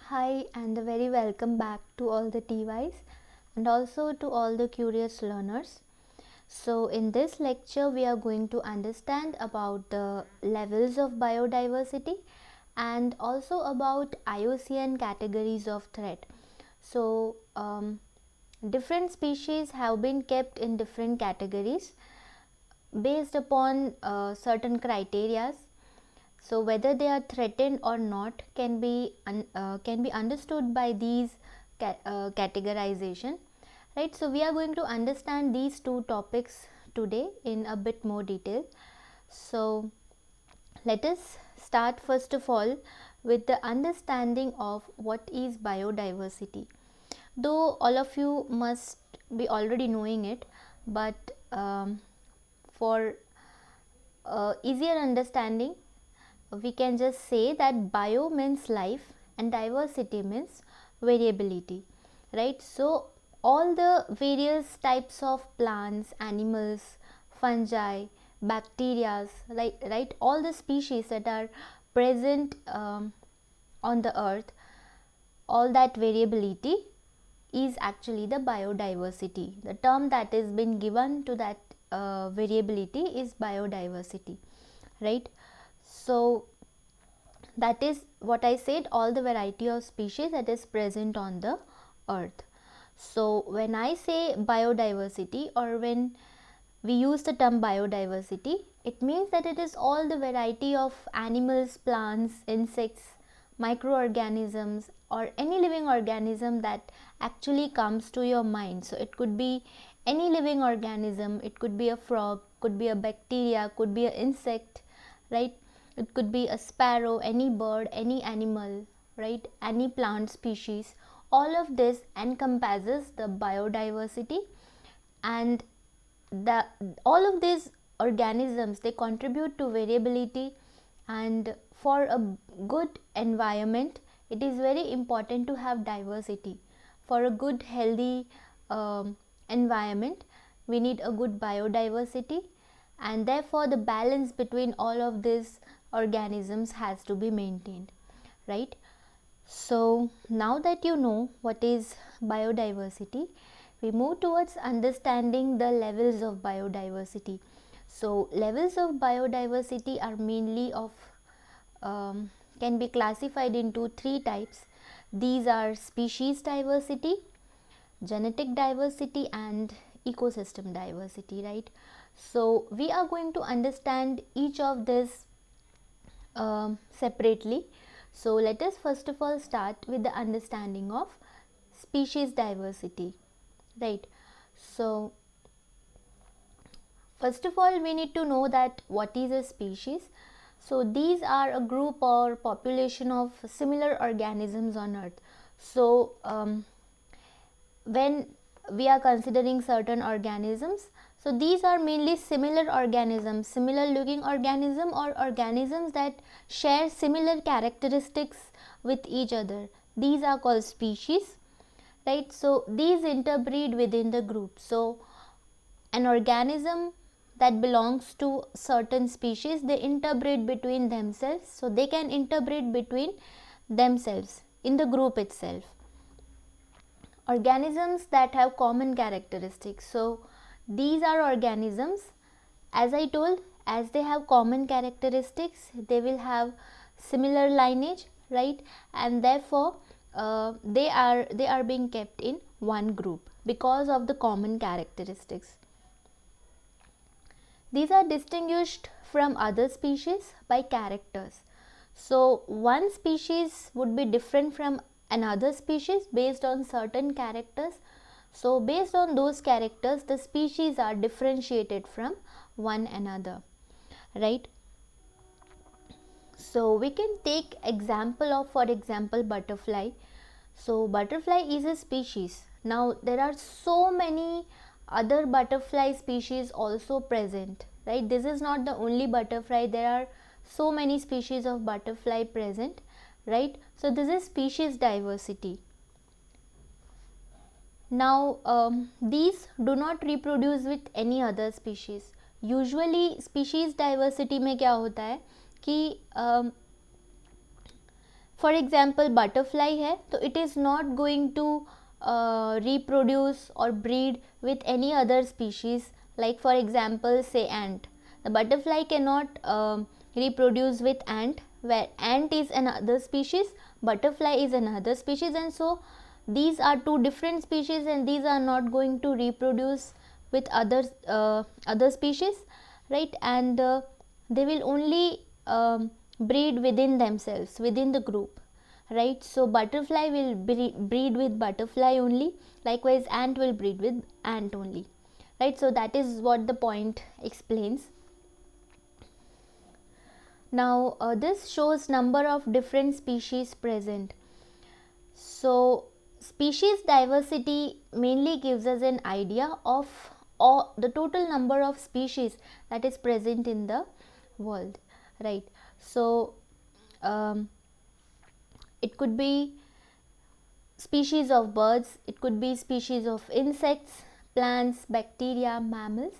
Hi, and a very welcome back to all the TYs and also to all the curious learners. So, in this lecture, we are going to understand about the levels of biodiversity and also about IUCN categories of threat. So, different species have been kept in different categories based upon certain criteria. So whether they are threatened or not can be understood by these categorization, right? So we are going to understand these two topics today in a bit more detail. So let us start first of all with the understanding of what is biodiversity. Though all of you must be already knowing it, but for easier understanding, we can just say that bio means life and diversity means variability, right? So all the various types of plants, animals, fungi, bacteria, like right, all the species that are present on the earth, all that variability is actually the biodiversity. The term that is been given to that variability is biodiversity, right? So that is what I said, all the variety of species that is present on the earth. So when I say biodiversity, or when we use the term biodiversity, it means that it is all the variety of animals, plants, insects, microorganisms, or any living organism that actually comes to your mind. So it could be any living organism, it could be a frog, could be a bacteria, could be an insect, right? It could be a sparrow, any bird, any animal, right? Any plant species. All of this encompasses the biodiversity, and the all of these organisms, they contribute to variability. And for a good environment, it is very important to have diversity. For a good healthy environment, we need a good biodiversity, and therefore the balance between all of these organisms has to be maintained, right? So now that you know what is biodiversity, we move towards understanding the levels of biodiversity. So levels of biodiversity are mainly of can be classified into three types. These are species diversity, genetic diversity, and ecosystem diversity, right? So we are going to understand each of this separately. So let us first of all start with the understanding of species diversity, right? So first of all, we need to know that what is a species. So these are a group or population of similar organisms on earth. So when we are considering certain organisms, so these are mainly similar organisms, similar looking organism, or organisms that share similar characteristics with each other. These are called species, right? So these interbreed within the group. So an organism that belongs to certain species, they interbreed between themselves. So they can interbreed between themselves in the group itself. Organisms that have common characteristics. So these are organisms, as I told, as they have common characteristics, they will have similar lineage, right? And therefore they are being kept in one group because of the common characteristics. These are distinguished from other species by characters. So one species would be different from another species based on certain characters. So based on those characters, the species are differentiated from one another, right? So we can take example of, for example, butterfly. So butterfly is a species. Now there are so many other butterfly species also present, right? This is not the only butterfly, there are so many species of butterfly present, right? So this is species diversity. Now these do not reproduce with any other species. Usually species diversity में क्या होता है कि for example butterfly है तो it is not going to reproduce or breed with any other species, like for example say ant. The butterfly cannot reproduce with ant, where ant is another species, butterfly is another species, and so these are two different species and these are not going to reproduce with other species, right? And they will only breed within themselves, within the group, right? So butterfly will breed with butterfly only, likewise ant will breed with ant only, right? So that is what the point explains. Now this shows number of different species present. So species diversity mainly gives us an idea of the total number of species that is present in the world, right? So it could be species of birds, it could be species of insects, plants, bacteria, mammals,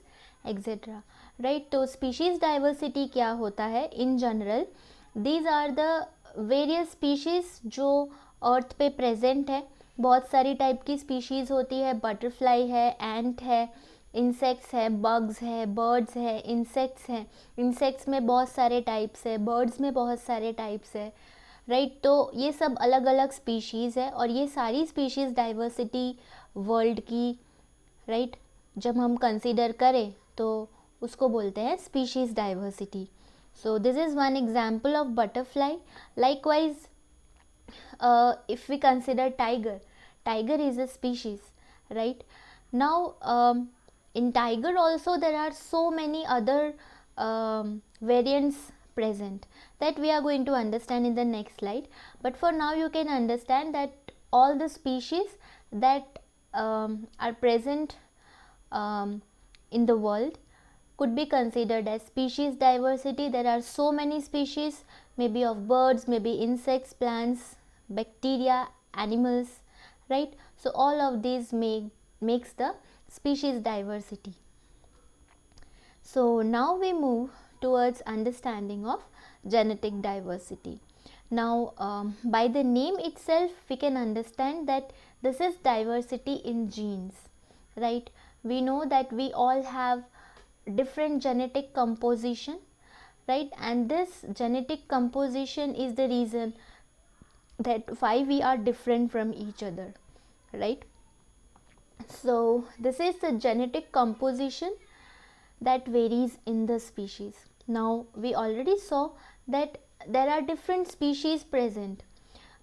etc. right? तो species diversity क्या होता है? In general these are the various species जो अर्थ पे present है. बहुत सारी type की स्पीशीज़ होती है. बटरफ्लाई है, एंट है, इंसेक्ट्स है, बग्स है, बर्ड्स है, इंसेक्ट्स हैं. इंसेक्ट्स में बहुत सारे टाइप्स है, बर्ड्स में बहुत सारे टाइप्स है, राइट? तो ये सब अलग अलग स्पीशीज़ है और ये सारी स्पीशीज़ डाइवर्सिटी वर्ल्ड की, राइट, जब हम कंसीडर करें तो उसको बोलते हैं species diversity. So this is one example of butterfly. Likewise if we consider tiger is a species, right? Now in tiger also there are so many other variants present that we are going to understand in the next slide, but for now you can understand that all the species that are present in the world could be considered as species diversity. There are so many species, maybe of birds, maybe insects, plants, bacteria, animals, right? So all of these makes the species diversity. So now we move towards understanding of genetic diversity. Now by the name itself we can understand that this is diversity in genes, right? We know that we all have different genetic composition, right? And this genetic composition is the reason that why we are different from each other, right? So this is the genetic composition that varies in the species. Now we already saw that there are different species present,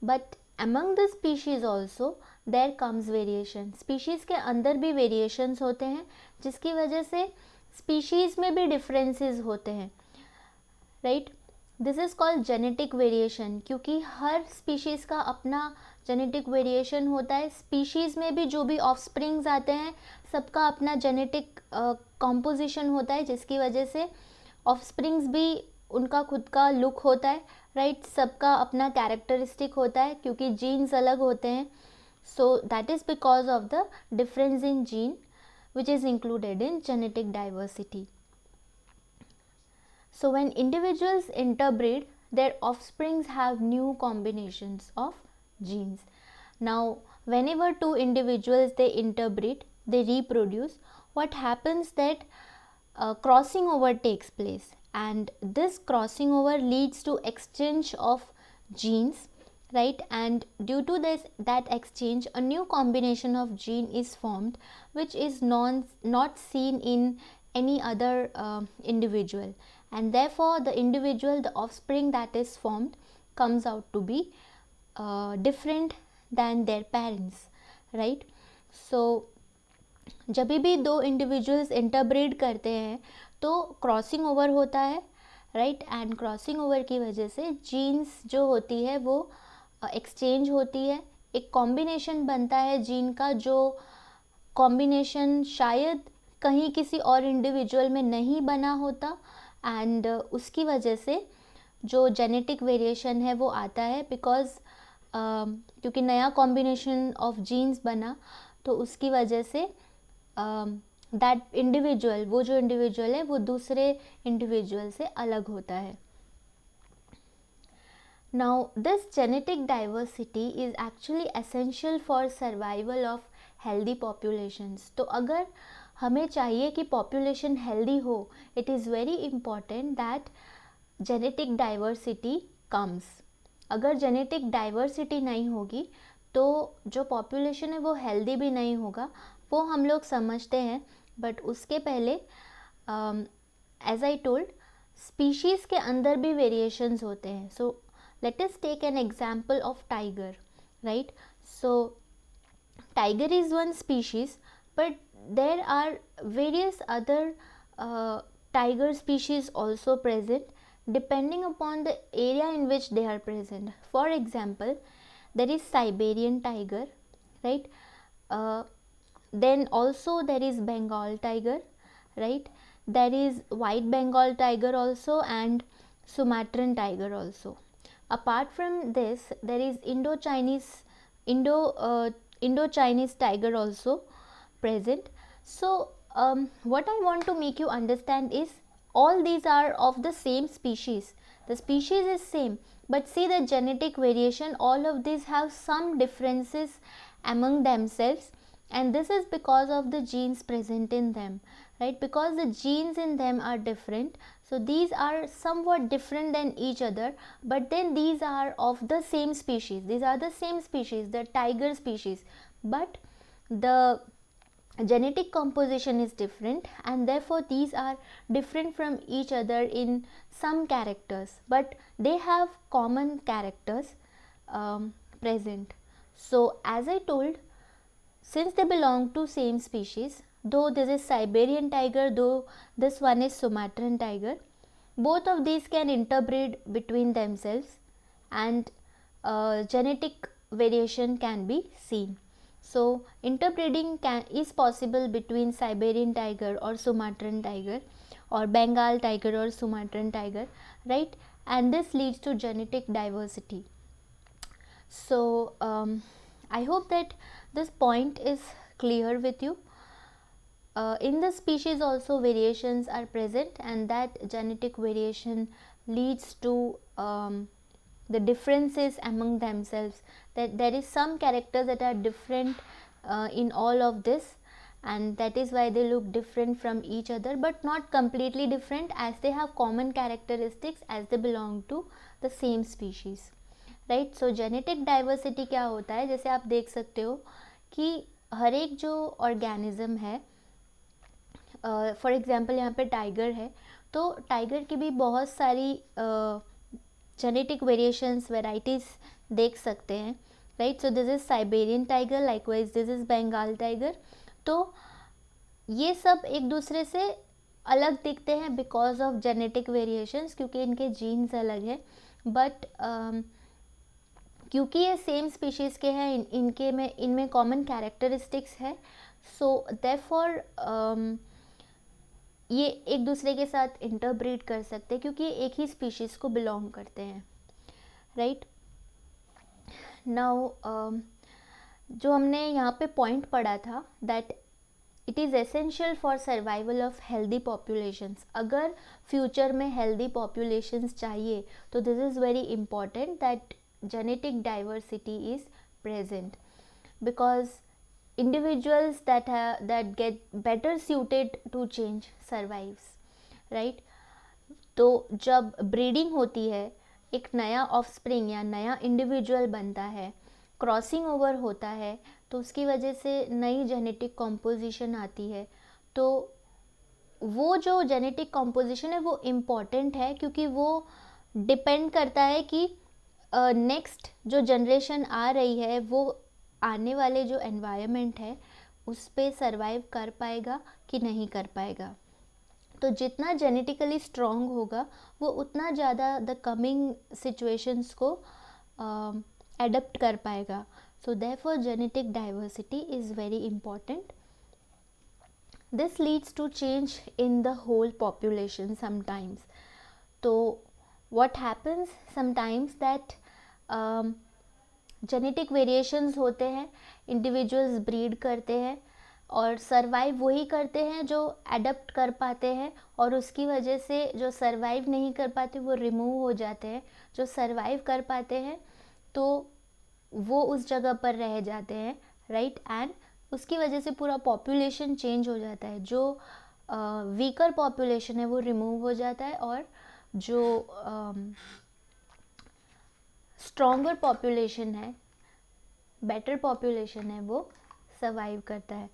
but among the species also there comes variation. species के अंदर भी variations होते हैं जिसकी वजह से species में भी differences होते हैं, right? This is called genetic variation, क्योंकि हर स्पीशीज़ का अपना जेनेटिक वेरिएशन होता है. स्पीशीज़ में भी जो भी ऑफस्प्रिंग्स आते हैं सबका अपना जेनेटिक कॉम्पोजिशन होता है, जिसकी वजह से ऑफस्प्रिंग्स भी उनका खुद का लुक होता है, राइट? सबका अपना कैरेक्टरिस्टिक होता है क्योंकि जीन्स अलग होते हैं. सो that is because of the difference in gene which is included in genetic diversity. So when individuals interbreed, their offsprings have new combinations of genes. Now whenever two individuals they interbreed, they reproduce, what happens that crossing over takes place, and this crossing over leads to exchange of genes, right? And due to that exchange, a new combination of gene is formed which is not seen in any other individual, and therefore the individual, the offspring that is formed comes out to be different than their parents, right? So जब भी दो individuals interbreed करते हैं तो crossing over होता है, right? And crossing over की वजह से जीन्स जो होती है वो एक्सचेंज होती है, एक कॉम्बिनेशन बनता है जीन का, जो कॉम्बिनेशन शायद कहीं किसी और इंडिविजुअल में नहीं बना होता, एंड उसकी वजह से जो जेनेटिक वेरिएशन है वो आता है, बिकॉज क्योंकि नया कॉम्बिनेशन ऑफ जीन्स बना तो उसकी वजह से दैट इंडिविजुअल, वो जो इंडिविजुअल है वो दूसरे इंडिविजुअल से अलग होता है. Now, this genetic diversity is actually essential for survival of healthy populations. तो अगर हमें चाहिए कि population healthy हो, it is very important that genetic diversity comes. अगर genetic diversity नहीं होगी तो जो population है वो healthy भी नहीं होगा, वो हम लोग समझते हैं. बट उसके पहले as I told, species के अंदर भी variations होते हैं. So let us take an example of tiger, right? So tiger is one species, but there are various other tiger species also present depending upon the area in which they are present. For example, there is Siberian tiger, right? Then also there is Bengal tiger, right? There is white Bengal tiger also and Sumatran tiger also. Apart from this, there is Indo-Chinese tiger also present. So what I want to make you understand is all these are of the same species. The species is same, but see the genetic variation, all of these have some differences among themselves, and this is because of the genes present in them, right? Because the genes in them are different, so these are somewhat different than each other, but then these are of the same species. These are the same species, the tiger species, but the genetic composition is different, and therefore these are different from each other in some characters, but they have common characters present. So as I told, since they belong to same species, though this is Siberian tiger, though this one is Sumatran tiger, both of these can interbreed between themselves, and genetic variation can be seen. So interbreeding is possible between Siberian tiger or Sumatran tiger, or Bengal tiger or Sumatran tiger, right? And this leads to genetic diversity. So I hope that this point is clear with you. In the species also variations are present, and that genetic variation leads to the differences among themselves, that there is some characters that are different in all of this, and that is why they look different from each other, but not completely different, as they have common characteristics as they belong to the same species, right? So genetic diversity क्या होता है, जैसे आप देख सकते हो कि हर एक जो ऑर्गेनिज्म है, फॉर एग्जांपल यहाँ पे टाइगर है, तो टाइगर की भी बहुत सारी जेनेटिक वेरिएशंस, वेराइटीज़ देख सकते हैं, right? So this is Siberian tiger, likewise this is Bengal tiger. तो ये सब एक दूसरे से अलग दिखते हैं बिकॉज ऑफ जेनेटिक वेरिएशंस, क्योंकि इनके जीन्स अलग हैं, बट क्योंकि ये सेम स्पीशीज़ के हैं, इनमें कॉमन कैरेक्टरिस्टिक्स है, सो देयरफॉर ये एक दूसरे के साथ इंटरब्रीड कर सकते हैं, क्योंकि एक ही स्पीशीज़ को बिलोंग करते हैं, राइट? नाउ जो हमने यहाँ पे पॉइंट पढ़ा था, that it is essential for survival of healthy populations. अगर फ्यूचर में हेल्दी पॉपुलेशंस चाहिए तो this is very important that genetic diversity is present, because individuals that get better suited to change survives, right? तो जब breeding होती है, एक नया ऑफस्प्रिंग या नया इंडिविजुअल बनता है, क्रॉसिंग ओवर होता है, तो उसकी वजह से नई जेनेटिक कॉम्पोजिशन आती है. तो वो जो जेनेटिक कॉम्पोजिशन है वो इम्पॉर्टेंट है, क्योंकि वो डिपेंड करता है कि नेक्स्ट जो जनरेशन आ रही है वो आने वाले जो एनवायरनमेंट है उस पे सरवाइव कर पाएगा कि नहीं कर पाएगा. तो जितना जेनेटिकली स्ट्रॉन्ग होगा वो उतना ज़्यादा द कमिंग सिचुएशंस को एडप्ट कर पाएगा. So therefore genetic diversity is very important. This leads to change in the whole population sometimes. तो what happens sometimes that genetic variations होते हैं, इंडिविजुअल्स ब्रीड करते हैं, और सरवाइव वही करते हैं जो एडप्ट कर पाते हैं, और उसकी वजह से जो सरवाइव नहीं कर पाते वो रिमूव हो जाते हैं। जो सरवाइव कर पाते हैं तो वो उस जगह पर रह जाते हैं, राइट। एंड उसकी वजह से पूरा पॉपुलेशन चेंज हो जाता है। जो वीकर पॉपुलेशन है वो रिमूव हो जाता है, और जो स्ट्रॉन्गर पॉपुलेशन है, बेटर पॉपुलेशन है, वो सर्वाइव करता है,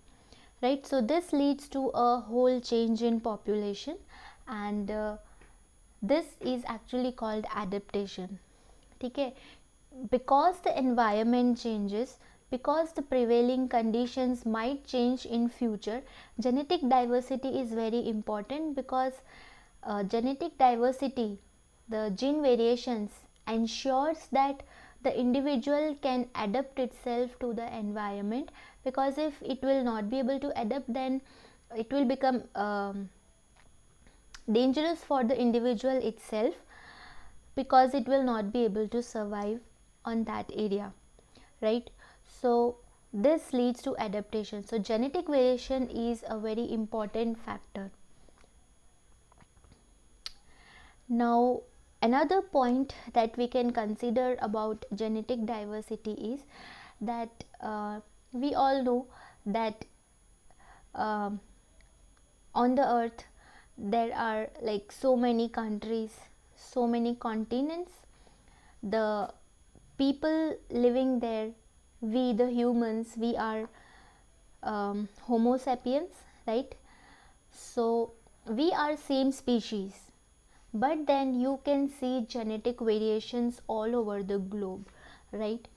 right. So this leads to a whole change in population, and this is actually called adaptation, ठीक है। Because the environment changes, because the prevailing conditions might change in future, genetic diversity is very important, because genetic diversity, the gene variations, ensures that the individual can adapt itself to the environment, because if it will not be able to adapt, then it will become dangerous for the individual itself, because it will not be able to survive on that area, right. So this leads to adaptation. So genetic variation is a very important factor. Now another point that we can consider about genetic diversity is that we all know that on the earth there are like so many countries, so many continents. The people living there, we the humans, we are homo sapiens, right. So we are same species, but then you can see genetic variations all over the globe, right.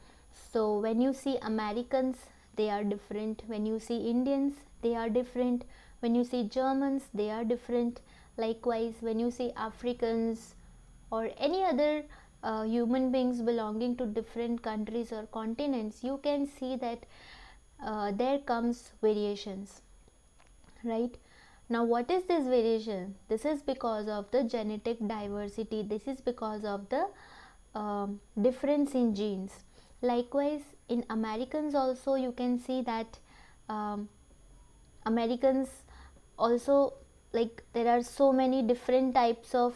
So when you see Americans, they are different. When you see Indians, they are different. When you see Germans, they are different. Likewise, when you see Africans or any other human beings belonging to different countries or continents, you can see that there comes variations, right. Now what is this variation? This is because of the genetic diversity. This is because of the difference in genes. Likewise, in Americans also you can see that Americans also, like there are so many different types of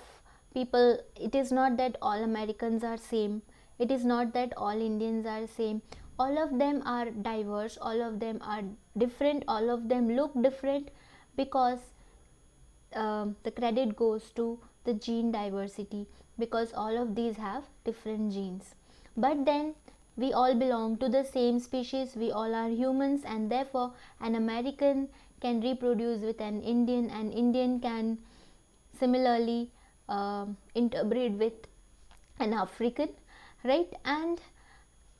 people. It is not that all Americans are same. It is not that all Indians are same. All of them are diverse, all of them are different, all of them look different, because the credit goes to the gene diversity, because all of these have different genes. But then we all belong to the same species, we all are humans, and therefore an American can reproduce with an Indian can similarly interbreed with an African, right. And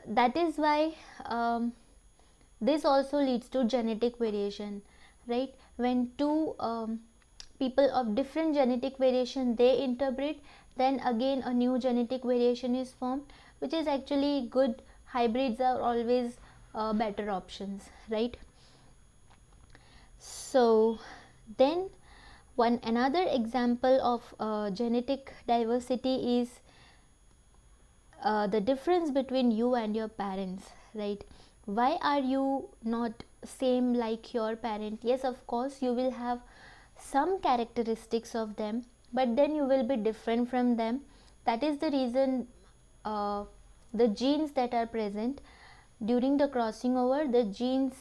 that is why this also leads to genetic variation, right. When two people of different genetic variation they interbreed, then again a new genetic variation is formed, which is actually good. Hybrids are always better options, right. So then one another example of genetic diversity is the difference between you and your parents, right. Why are you not same like your parent? Yes, of course you will have some characteristics of them, but then you will be different from them. That is the reason the genes that are present during the crossing over, the genes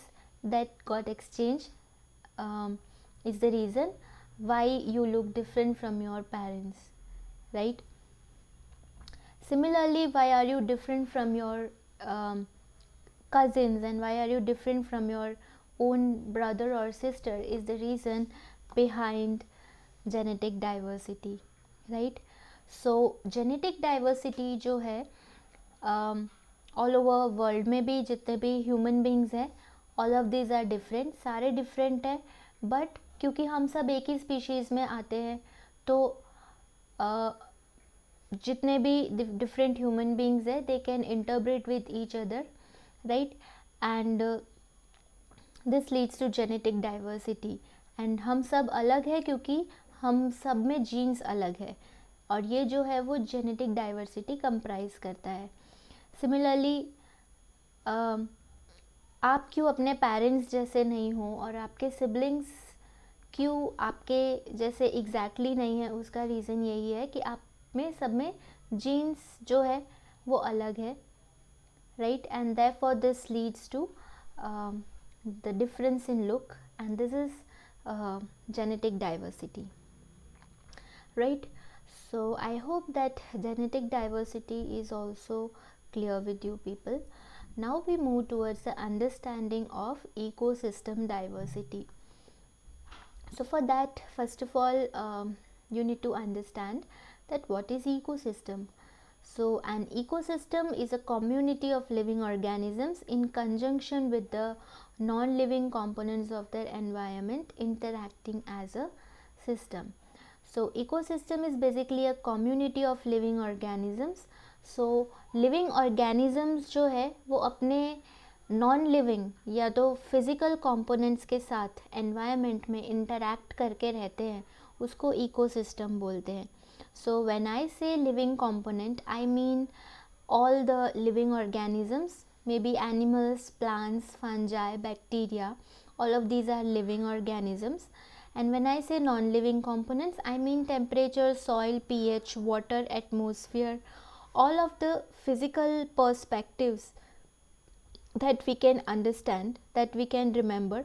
that got exchanged, is the reason why you look different from your parents, right. Similarly, why are you different from your cousins, and why are you different from your own brother or sister, is the reason behind genetic diversity, right. So genetic diversity जो है all over world में भी जितने भी human beings हैं, all of this are different, सारे different हैं, but क्योंकि हम सब एक ही स्पीशीज़ में आते हैं, तो जितने भी different human beings है, they can interbreed with each other, right. And this leads to genetic diversity. And हम सब अलग है क्योंकि हम सब में genes अलग है, और ये जो है वो genetic diversity comprise करता है. Similarly, आप क्यों अपने पेरेंट्स जैसे नहीं हो और आपके सिबलिंग्स क्यों आपके जैसे एग्जैक्टली नहीं है, उसका रीज़न यही है कि आप में सब में जीन्स जो है वो अलग है, right, and therefore this leads to the difference in look, and this is genetic diversity, right. So I hope that genetic diversity is also clear with you people. Now we move towards the understanding of ecosystem diversity. So for that, first of all, you need to understand that what is ecosystem. So an ecosystem is a community of living organisms in conjunction with the non-living components of their environment interacting as a system. So ecosystem is basically a community of living organisms. So living organisms जो है वो अपने non living या तो physical components के साथ environment में interact करके रहते हैं, उसको इकोसिस्टम बोलते हैं. सो व्हेन आई से living component, I mean all the living organisms, maybe animals, plants, fungi, bacteria, all of these are living organisms. And when I say non-living components, I mean temperature, soil, pH, water, atmosphere, all of the physical perspectives that we can understand, that we can remember,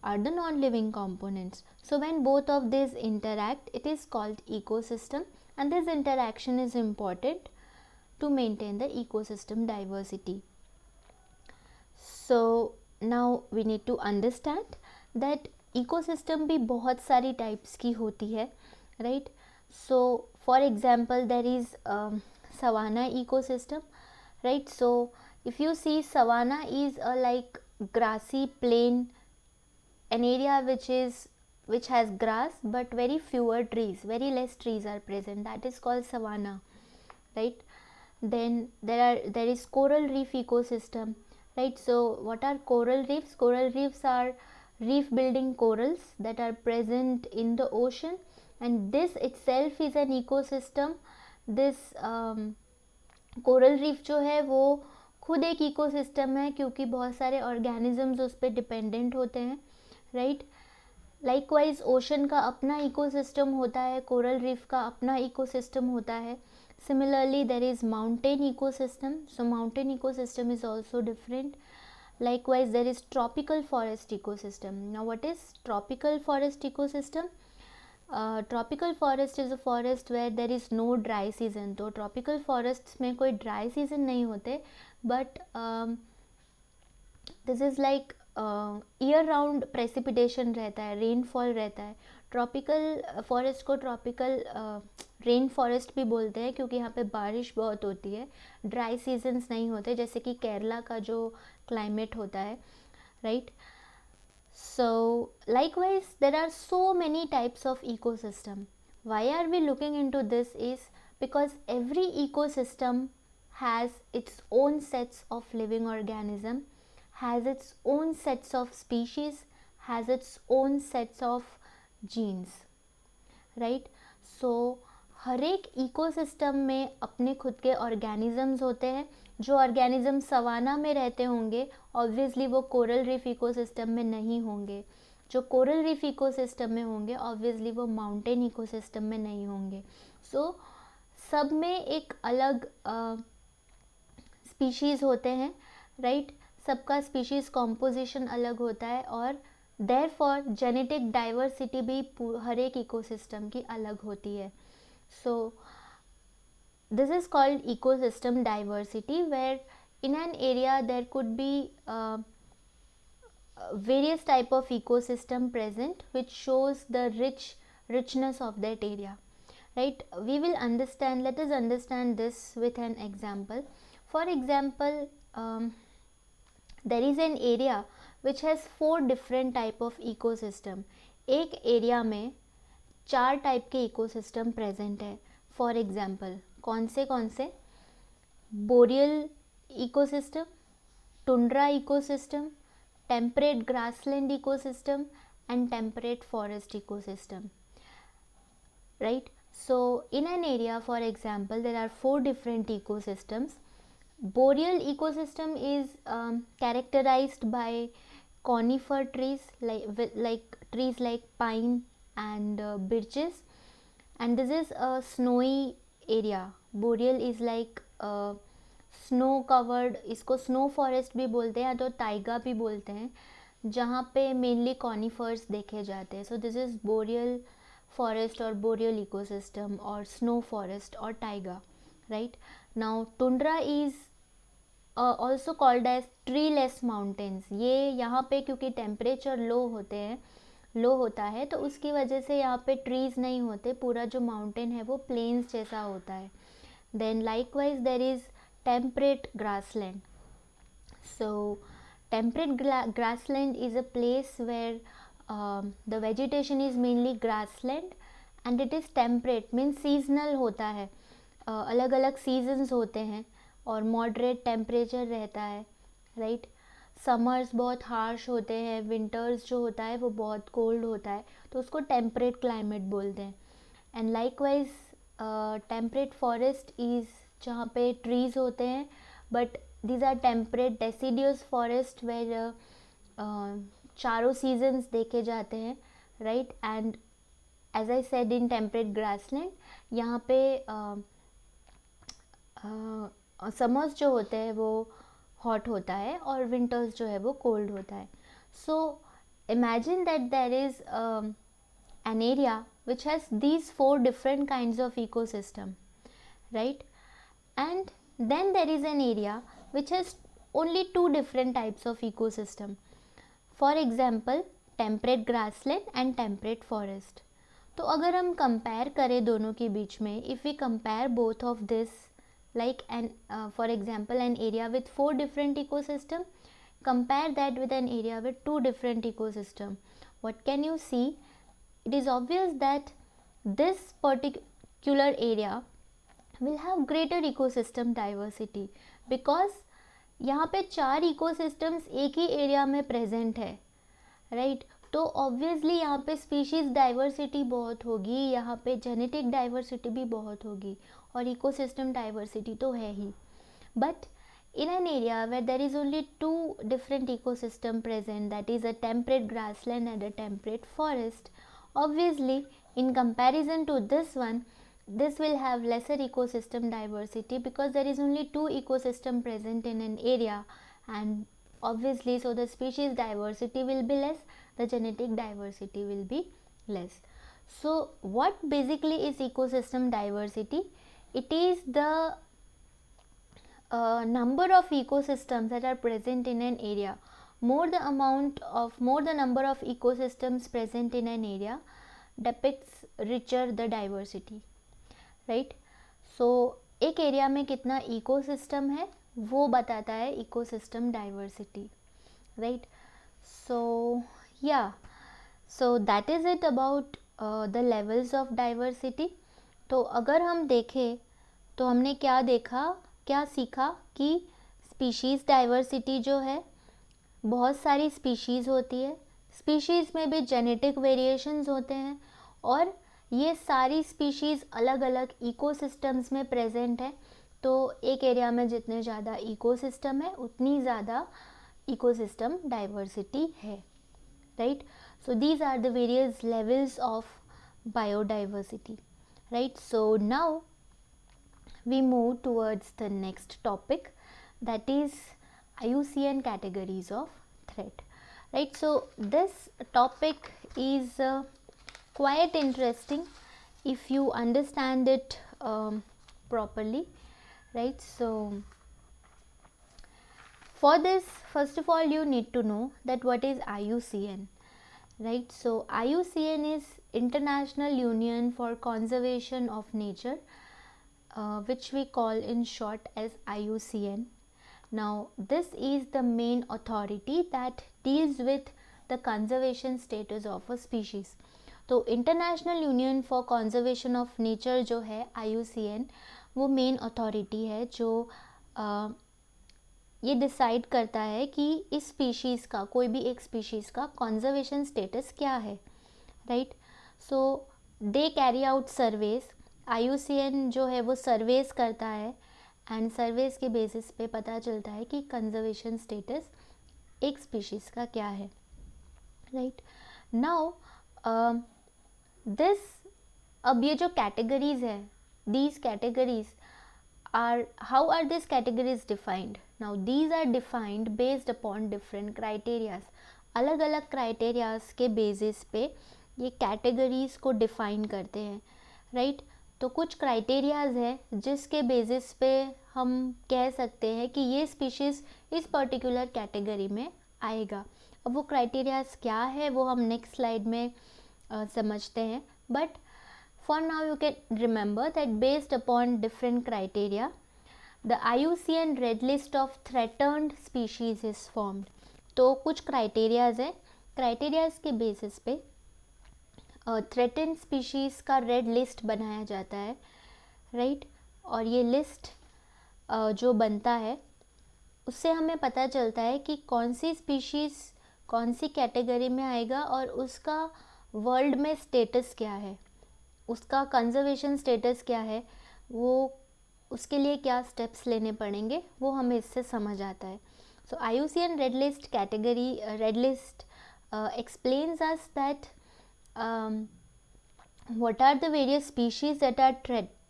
are the non-living components. So when both of these interact, it is called ecosystem, and this interaction is important to maintain the ecosystem diversity. So now we need to understand that ecosystem भी बहुत सारी types की होती है, right. So for example, there is savanna ecosystem, right. So if you see, savanna is a like grassy plain, an area which has grass but very fewer trees, very less trees are present, that is called savanna, right. Then there is coral reef ecosystem, right. So what are coral reefs? Coral reefs are reef building corals that are present in the ocean, and this itself is an ecosystem. This coral reef जो है वो खुद एक ecosystem है, क्योंकि बहुत सारे organisms उस पर डिपेंडेंट होते हैं, राइट. लाइकवाइज ओशन का अपना इकोसिस्टम होता है, कोरल रीफ का अपना इकोसिस्टम होता है. Similarly, there is mountain ecosystem. So mountain ecosystem is also different. Likewise, there is tropical forest ecosystem. Now what is tropical forest ecosystem? Tropical forest is a forest where there is no dry season. तो tropical forests में कोई dry season नहीं होते, but this is like year round precipitation रहता है, rainfall रहता है. Tropical forest को ट्रॉपिकल रेन फॉरेस्ट भी बोलते हैं, क्योंकि यहाँ पे बारिश बहुत होती है, ड्राई सीजन्स नहीं होते जैसे कि केरला का जो क्लाइमेट होता है, right. So likewise there are so many types of ecosystem. Why are we looking into this is because every ecosystem has its own sets of living organism, has its own sets of species, has its own sets of genes, right. So हर एक ecosystem में अपने खुद के organisms होते हैं. जो organism savanna में रहते होंगे, ऑब्वियसली वो कोरल रीफ इकोसिस्टम में नहीं होंगे. जो कोरल रीफ इकोसिस्टम में होंगे, ऑब्वियसली वो माउंटेन इकोसिस्टम में नहीं होंगे. सो सब में एक अलग स्पीशीज़ होते हैं, राइट. सबका स्पीशीज़ कॉम्पोजिशन अलग होता है, और therefore जेनेटिक डाइवर्सिटी भी हर एक इकोसिस्टम की अलग होती है. So this is called ecosystem diversity, where in an area there could be various type of ecosystem present, which shows the richness of that area, right. We will understand, let us understand this with an example. For example, there is an area which has 4 different type of ecosystem. एक area में 4 type के ecosystem present है. For example, कौन से? Boreal ecosystem, tundra ecosystem, temperate grassland ecosystem and temperate forest ecosystem, right. So in an area, for example, there are 4 different ecosystems. boreal ecosystem is characterized by conifer trees like trees like pine and birches, and this is a snowy area. boreal is like snow covered, इसको snow forest भी बोलते हैं या तो Tyga भी बोलते हैं, जहाँ पे मेनली कॉनिफर्स देखे जाते हैं. So this is boreal forest और बोरियल इकोसिस्टम और स्नो फॉरेस्ट और taiga, right. Now tundra is also called as treeless mountains. ये यहाँ पे क्योंकि टेम्परेचर लो होता है तो उसकी वजह से यहाँ पे ट्रीज़ नहीं होते, पूरा जो माउंटेन है वो प्लेन्स जैसा होता है. Then likewise there is temperate grassland. So temperate grassland is a place where the vegetation is mainly grassland and it is temperate means seasonal होता है, अलग अलग seasons होते हैं और moderate temperature रहता है, right. समर्स बहुत हार्श होते हैं, विंटर्स जो होता है वो बहुत कोल्ड होता है, तो उसको टेम्परेट क्लाइमेट बोलते हैं. And likewise temperate forest is जहाँ पे ट्रीज़ होते हैं, but these are temperate deciduous forest where चारों सीजन्स देखे जाते हैं, right. And as I said in temperate grassland यहाँ पे समर्स जो होते हैं वो हॉट होता है और विंटर्स जो है वो कोल्ड होता है. So imagine that there is an area which has these 4 different kinds of ecosystem, right. And then there is an area which has only 2 different types of ecosystem. For example, temperate grassland and temperate forest. तो अगर हम compare करें दोनों के बीच में, if we compare both of this, like an for example an area with 4 different ecosystem, compare that with an area with 2 different ecosystem, what can you see? It is obvious that this particular area will have greater ecosystem diversity because यहाँ पे 4 ecosystems एक ही area में present है, right. तो obviously यहाँ पे species diversity बहुत होगी, यहाँ पे जेनेटिक डाइवर्सिटी भी बहुत होगी और इकोसिस्टम डाइवर्सिटी तो है ही. But in an area where there is only 2 different ecosystem present, that is a temperate grassland and a temperate forest, obviously in comparison to this one, this will have lesser ecosystem diversity because there is only 2 ecosystem present in an area, and obviously so the species diversity will be less, the genetic diversity will be less. So what basically is ecosystem diversity? It is the number of ecosystems that are present in an area. More the number of ecosystems present in an area depicts richer the diversity, right. So एक area में कितना ecosystem है वो बताता है ecosystem diversity, right. So yeah, so that is it about the levels of diversity. तो अगर हम देखें तो हमने क्या सीखा कि स्पीशीज़ डाइवर्सिटी जो है, बहुत सारी स्पीशीज़ होती है, स्पीशीज़ में भी जेनेटिक वेरिएशंस होते हैं और ये सारी स्पीशीज़ अलग अलग इकोसिस्टम्स में प्रेजेंट है. तो एक एरिया में जितने ज़्यादा इकोसिस्टम है उतनी ज़्यादा इकोसिस्टम डाइवर्सिटी है, right. So these are the various levels of biodiversity, right. So now we move towards the next topic, that is IUCN categories of threat, right. So this topic is quite interesting if you understand it properly, right. So for this, first of all you need to know that what is IUCN, right. So IUCN is International Union for Conservation of Nature, which we call in short as IUCN. Now this is the main authority that deals with the conservation status of a species. तो international union for conservation of nature जो है IUCN, वो main authority है जो ये decide करता है कि इस स्पीशीज़ का, कोई भी एक स्पीशीज़ का कंजर्वेशन स्टेटस क्या है, right. So they carry out surveys. IUCN जो है वो सर्वेस करता है एंड सर्वेस के बेसिस पे पता चलता है कि कंजर्वेशन स्टेटस एक स्पीशीज़ का क्या है, राइट। नाउ दिस, अब ये जो कैटेगरीज है, these categories are, how are these categories defined? Now these are defined based upon different criterias. अलग अलग criterias के basis पे ये categories को define करते हैं, right? तो कुछ criterias है जिसके basis पे हम कह सकते हैं कि ये species इस particular category में आएगा. अब वो criterias क्या है वो हम next slide में समझते हैं, but for now you can remember that based upon different criteria, the IUCN Red List of Threatened Species is formed. तो कुछ criterias है, criterias के basis पे threatened species का red list बनाया जाता है, right? और ये list जो बनता है उससे हमें पता चलता है कि कौन सी species कौन सी category में आएगा और उसका world में status क्या है, उसका कंजर्वेशन स्टेटस क्या है, वो उसके लिए क्या स्टेप्स लेने पड़ेंगे वो हमें इससे समझ आता है. So IUCN red list category, red list explains us that what are the various species that are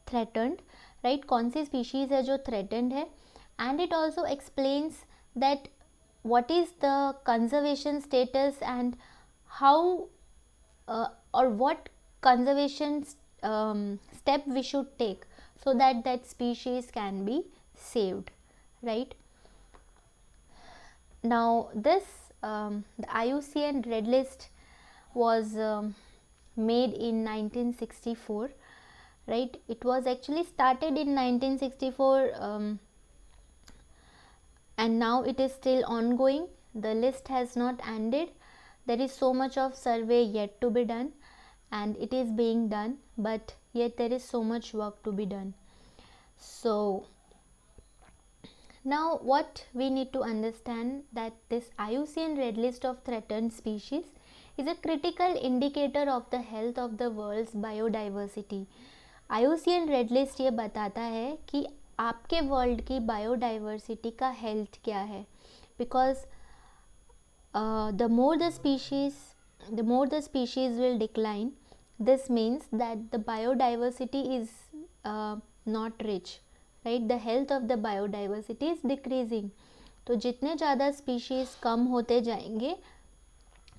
threatened, right, कौन सी स्पीशीज है जो थ्रेटन्ड है, and it also explains that what is the conservation status and how or what conservation step we should take so that that species can be saved, right. Now this the IUCN Red List was made in 1964, right. It was actually started in 1964 and now it is still ongoing. The list has not ended. There is so much of survey yet to be done and it is being done, but yet there is so much work to be done. So now what we need to understand that this IUCN Red List of Threatened Species is a critical indicator of the health of the world's biodiversity. IUCN Red List ये बताता है कि आपके world की biodiversity का health क्या है, because the more the species will decline. This means that the biodiversity is not rich, right. The health of the biodiversity is decreasing. तो जितने ज़्यादा species कम होते जाएंगे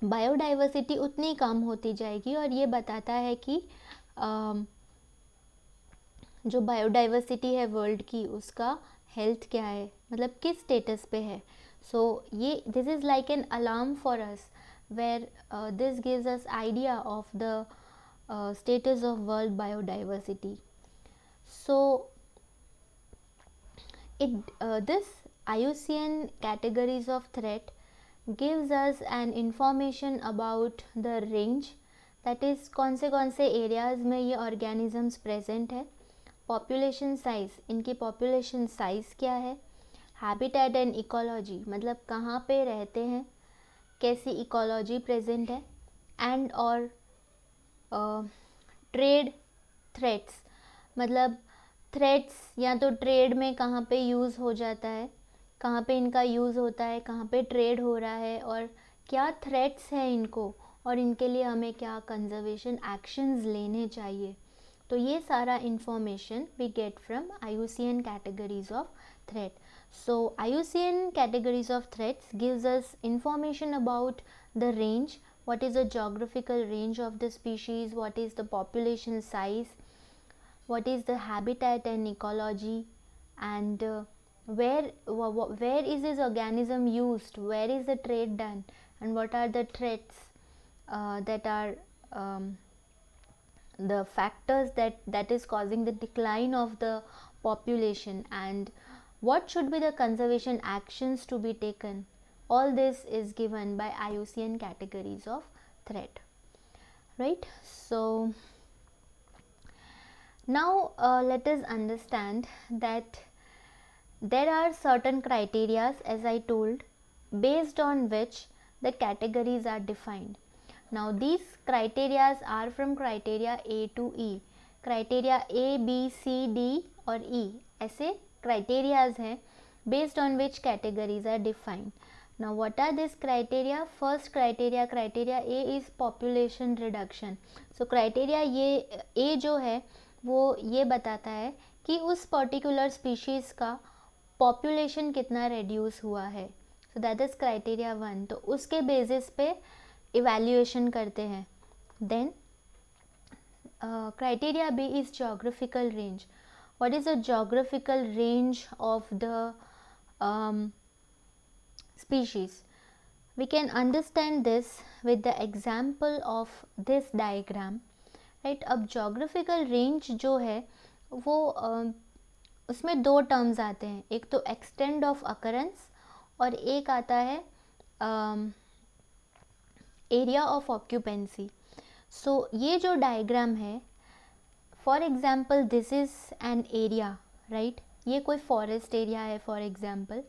बायोडाइवर्सिटी उतनी कम होती जाएगी, और ये बताता है कि जो बायोडाइवर्सिटी है वर्ल्ड की उसका हेल्थ क्या है, मतलब किस स्टेटस पे है. So ये this is like an alarm for us where this gives us idea of the status of world biodiversity. So this IUCN categories of threat gives us an information about the range, that is कौन से areas में ये organisms present है, population size, इनकी population size क्या है, habitat and ecology मतलब कहाँ पे रहते हैं, कैसी इकोलॉजी प्रेजेंट है, एंड और ट्रेड थ्रेट्स मतलब थ्रेट्स या तो ट्रेड में कहाँ पे यूज़ हो जाता है, कहाँ पे इनका यूज़ होता है, कहाँ पे ट्रेड हो रहा है, और क्या थ्रेट्स हैं इनको, और इनके लिए हमें क्या कंजर्वेशन एक्शंस लेने चाहिए. तो ये सारा information we get from IUCN categories of threat. So IUCN categories of threats gives us information about the range, what is the geographical range of the species, what is the population size, what is the habitat and ecology, and where is this organism used, where is the trade done, and what are the threats that are the factors that is causing the decline of the population, and what should be the conservation actions to be taken. All this is given by IUCN categories of threat, right. So now let us understand that there are certain criteria, as I told, based on which the categories are defined. Now these criteria are from criteria A to E. criteria A, B, C, D और E ऐसे criterias हैं based on which categories are defined. Now what are these criteria? First criteria A is population reduction. So criteria ये A जो है वो ये बताता है कि उस particular species का population कितना reduce हुआ है. So that is criteria 1. तो उसके basis पे evaluation करते हैं. Then criteria B is geographical range. What is the geographical range of the species? We can understand this with the example of this diagram, right? अब geographical range जो है वो उसमें दो terms आते हैं, एक तो extent of occurrence और एक आता है area of occupancy. So ये जो diagram है, for example this is an area, right? ये कोई forest area है for example,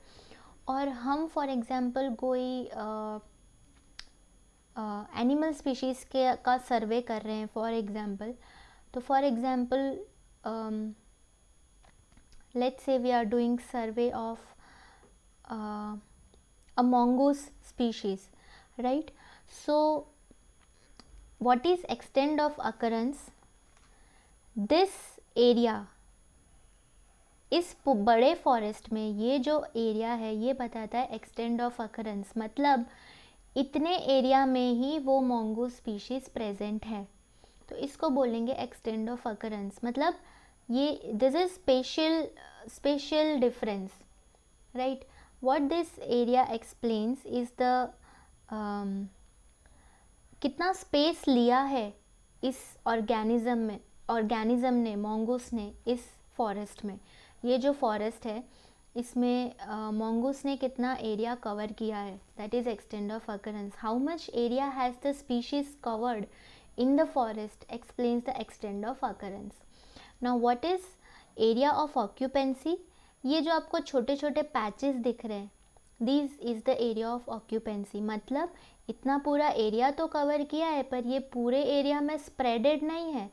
और हम for example कोई एनिमल स्पीशीज़ के का सर्वे कर रहे हैं फॉर एग्ज़ाम्पल. तो for example let's say we are doing survey of a mongoose species, right? So what is extent of occurrence? This area, इस बड़े फॉरेस्ट में ये जो एरिया है ये बताता है एक्सटेंड ऑफ अकरेंस, मतलब इतने एरिया में ही वो mongoose स्पीशीज़ प्रेजेंट है, तो इसको बोलेंगे एक्सटेंड ऑफ अकरेंस. मतलब ये this is special difference, right? What this area explains is the कितना स्पेस लिया है इस ऑर्गेनिज्म ने mongoose ने इस फॉरेस्ट में. ये जो फॉरेस्ट है इसमें mongoose ने कितना एरिया कवर किया है, that is extend of occurrence. How much area has the species covered in the forest explains the extent of occurrence. Now what is area of occupancy? ये जो आपको छोटे छोटे पैचेस दिख रहे हैं, this is the area of occupancy. मतलब इतना पूरा एरिया तो कवर किया है पर ये पूरे एरिया में स्प्रेडेड नहीं है,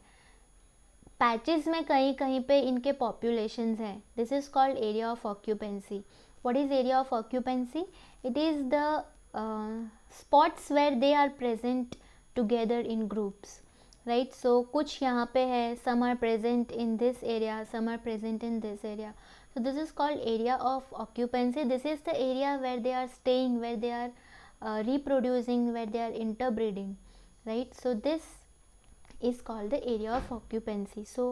पैचेस में कहीं कहीं पे इनके पॉपुलेशंस हैं. This is called area of occupancy. What is area of occupancy? It is the spots where they are present together in groups, right? So कुछ यहाँ पे है, some are present in this area, some are present in this area. So this is called area of occupancy. This is the area where they are staying, where they are reproducing, where they are interbreeding, right? So this is called the area of occupancy. So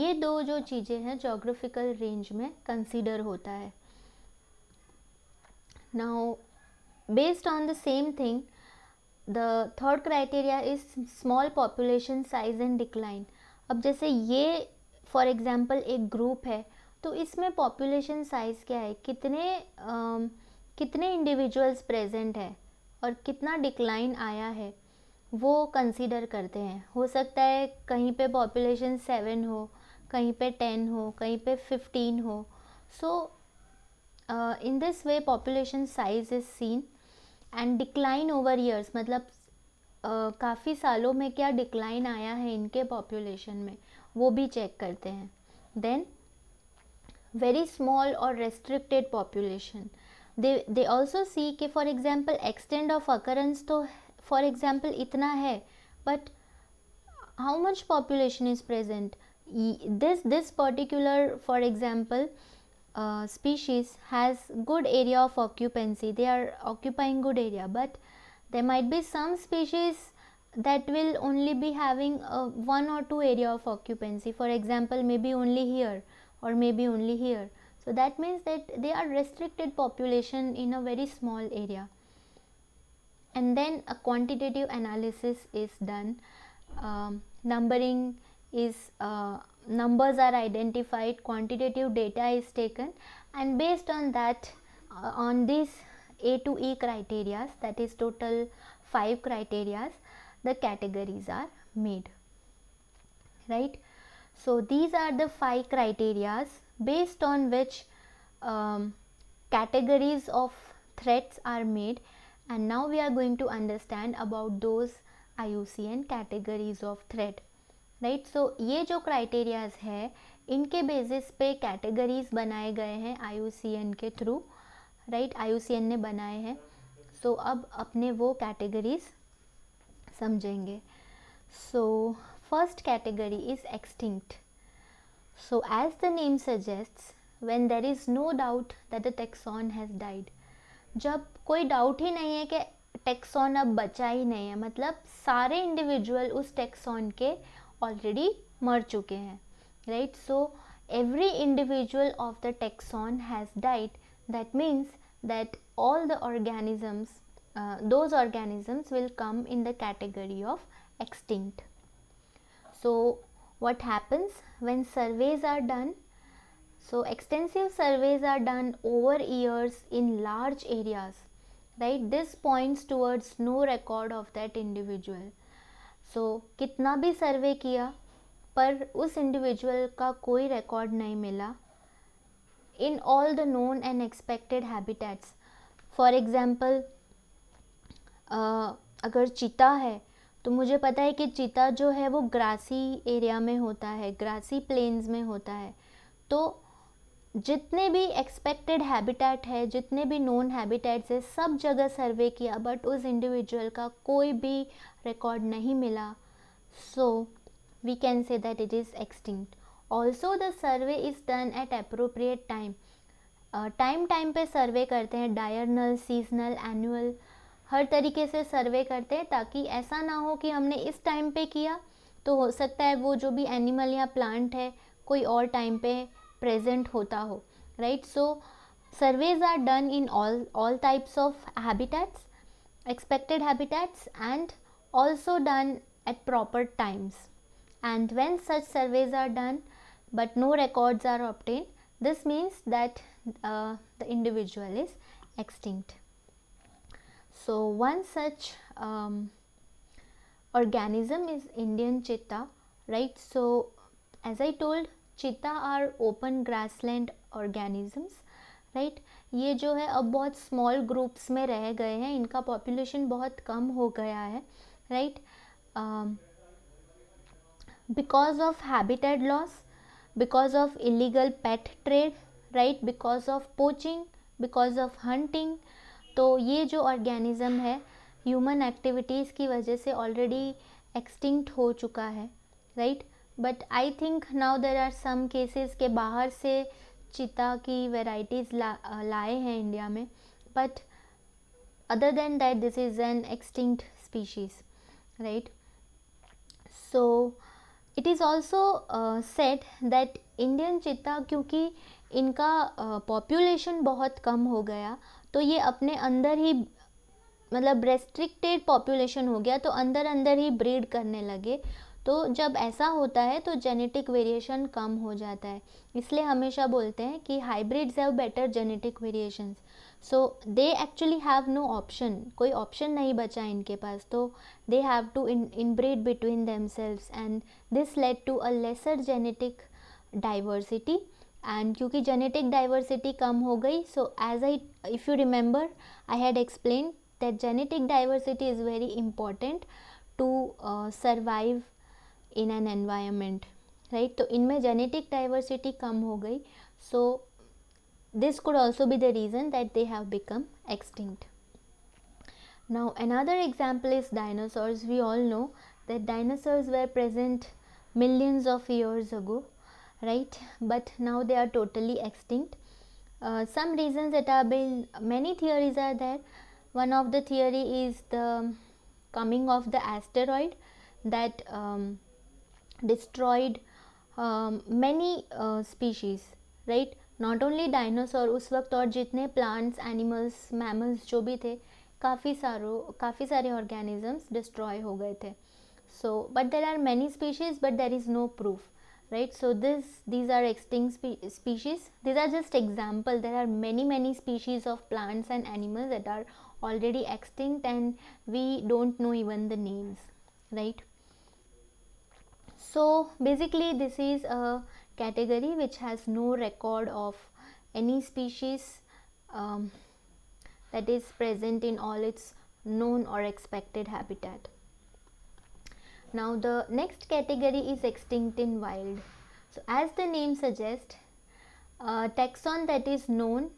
ये दो जो चीज़ें हैं geographical range में consider होता है. Now based on the same thing, the third criteria is small population size and decline. अब जैसे ये for example एक ग्रुप है, तो इसमें population size क्या है, कितने इंडिविजुअल्स प्रेजेंट है और कितना डिक्लाइन आया है वो कंसीडर करते हैं. हो सकता है कहीं पे population 7 हो, कहीं पे 10 हो, कहीं पे 15 हो. So in this way population size is seen and decline over years, मतलब काफ़ी सालों में क्या डिक्लाइन आया है इनके पॉपुलेशन में वो भी चेक करते हैं. देन वेरी स्मॉल और restricted population, they also see कि for example extent of occurrence तो फॉर एग्जांपल इतना है, but how much population is present. This particular for example species has good area of occupancy, they are occupying good area, but there might be some species that will only be having one or two area of occupancy, for example maybe only here or maybe only here. So that means that they are restricted population in a very small area. And then a quantitative analysis is done. Numbering is numbers are identified, quantitative data is taken, and based on that on these A to E criteria, that is total 5 criteria, the categories are made, right? So these are the 5 criteria based on which categories of threats are made. And now we are going to understand about those IUCN categories of threat, right. So ये जो criterias है इनके basis पे categories बनाए गए हैं IUCN के through, right, IUCN ने बनाए हैं. सो अब अपने वो कैटेगरीज समझेंगे. So first category is extinct. So as the name suggests, when there is no doubt that the taxon has died, जब कोई डाउट ही नहीं है कि टेक्सॉन अब बचा ही नहीं है, मतलब सारे इंडिविजुअल उस टेक्सॉन के ऑलरेडी मर चुके हैं, right. So every individual of the tax on has died. That means that all the organisms, those organisms will come in the category of extinct. So what happens when surveys are done? So extensive surveys are done over years in large areas, right. This points towards no record of that individual. So कितना भी सर्वे किया पर उस individual का कोई record नहीं मिला in all the known and expected habitats. For example, अगर चीता है तो मुझे पता है कि चीता जो है वो ग्रासी एरिया में होता है, ग्रासी प्लेन्स में होता है. तो जितने भी एक्सपेक्टेड हैबिटेट है, जितने भी नोन हैबिटेट्स है, सब जगह सर्वे किया बट उस इंडिविजुअल का कोई भी रिकॉर्ड नहीं मिला. So we can say that it is extinct. Also the survey is done at appropriate time. Time पे सर्वे करते हैं, डायरनल, सीजनल, एनुअल, हर तरीके से सर्वे करते हैं ताकि ऐसा ना हो कि हमने इस टाइम पे किया तो हो सकता है वो जो भी एनिमल या प्लांट है कोई और टाइम पे प्रेजेंट होता हो, right. So surveys are done in all types of habitats, expected habitats, and also done at proper times. And when such surveys are done but no records are obtained, this means that the individual is extinct. So one such organism is Indian cheetah, right. So as I told, cheetah are open grassland organisms, right. ये जो है अब बहुत small groups में रह गए हैं, इनका पॉपुलेशन बहुत कम हो गया है, right. Because of habitat loss, because of illegal pet trade, right, because of poaching, because of hunting. तो ये जो ऑर्गेनिज्म है ह्यूमन एक्टिविटीज़ की वजह से ऑलरेडी एक्सटिंक्ट हो चुका है, right. But I think now there are some cases के बाहर से चीता की वेराइटीज़ लाए हैं इंडिया में, but other than that this is an extinct species, right. So it is also said that Indian चीता, क्योंकि इनका पॉपुलेशन बहुत कम हो गया तो ये अपने अंदर ही, मतलब रेस्ट्रिक्टेड पॉपुलेशन हो गया तो अंदर ही ब्रीड करने लगे. तो जब ऐसा होता है तो जेनेटिक वेरिएशन कम हो जाता है. इसलिए हमेशा बोलते हैं कि hybrids have better genetic variations. So they actually have no option, कोई ऑप्शन नहीं बचा इनके पास, तो they have to inbreed between themselves and this led to a lesser genetic diversity. And क्योंकि जेनेटिक डाइवर्सिटी कम हो गई, so as I, if you remember, I had explain that genetic diversity is very important to survive in an environment, right. तो इनमें genetic diversity कम हो गई, सो this could also be the reason that they have become extinct. Now another example is dinosaurs. We all know that dinosaurs were present millions of years ago, right, but now they are totally extinct. Some reasons that have been, many theories are there. One of the theory is the coming of the asteroid that destroyed many species, right. Not only dinosaur, उस वक्त और जितने plants, animals, mammals जो भी थे, काफ़ी सारे organisms destroy हो गए थे. So but there are many species but there is no proof, right. So these are extinct species. These are just example. There are many species of plants and animals that are already extinct and we don't know even the names, right. So basically this is a category which has no record of any species that is present in all its known or expected habitat. Now the next category is extinct in wild. So as the name suggests, a taxon that is known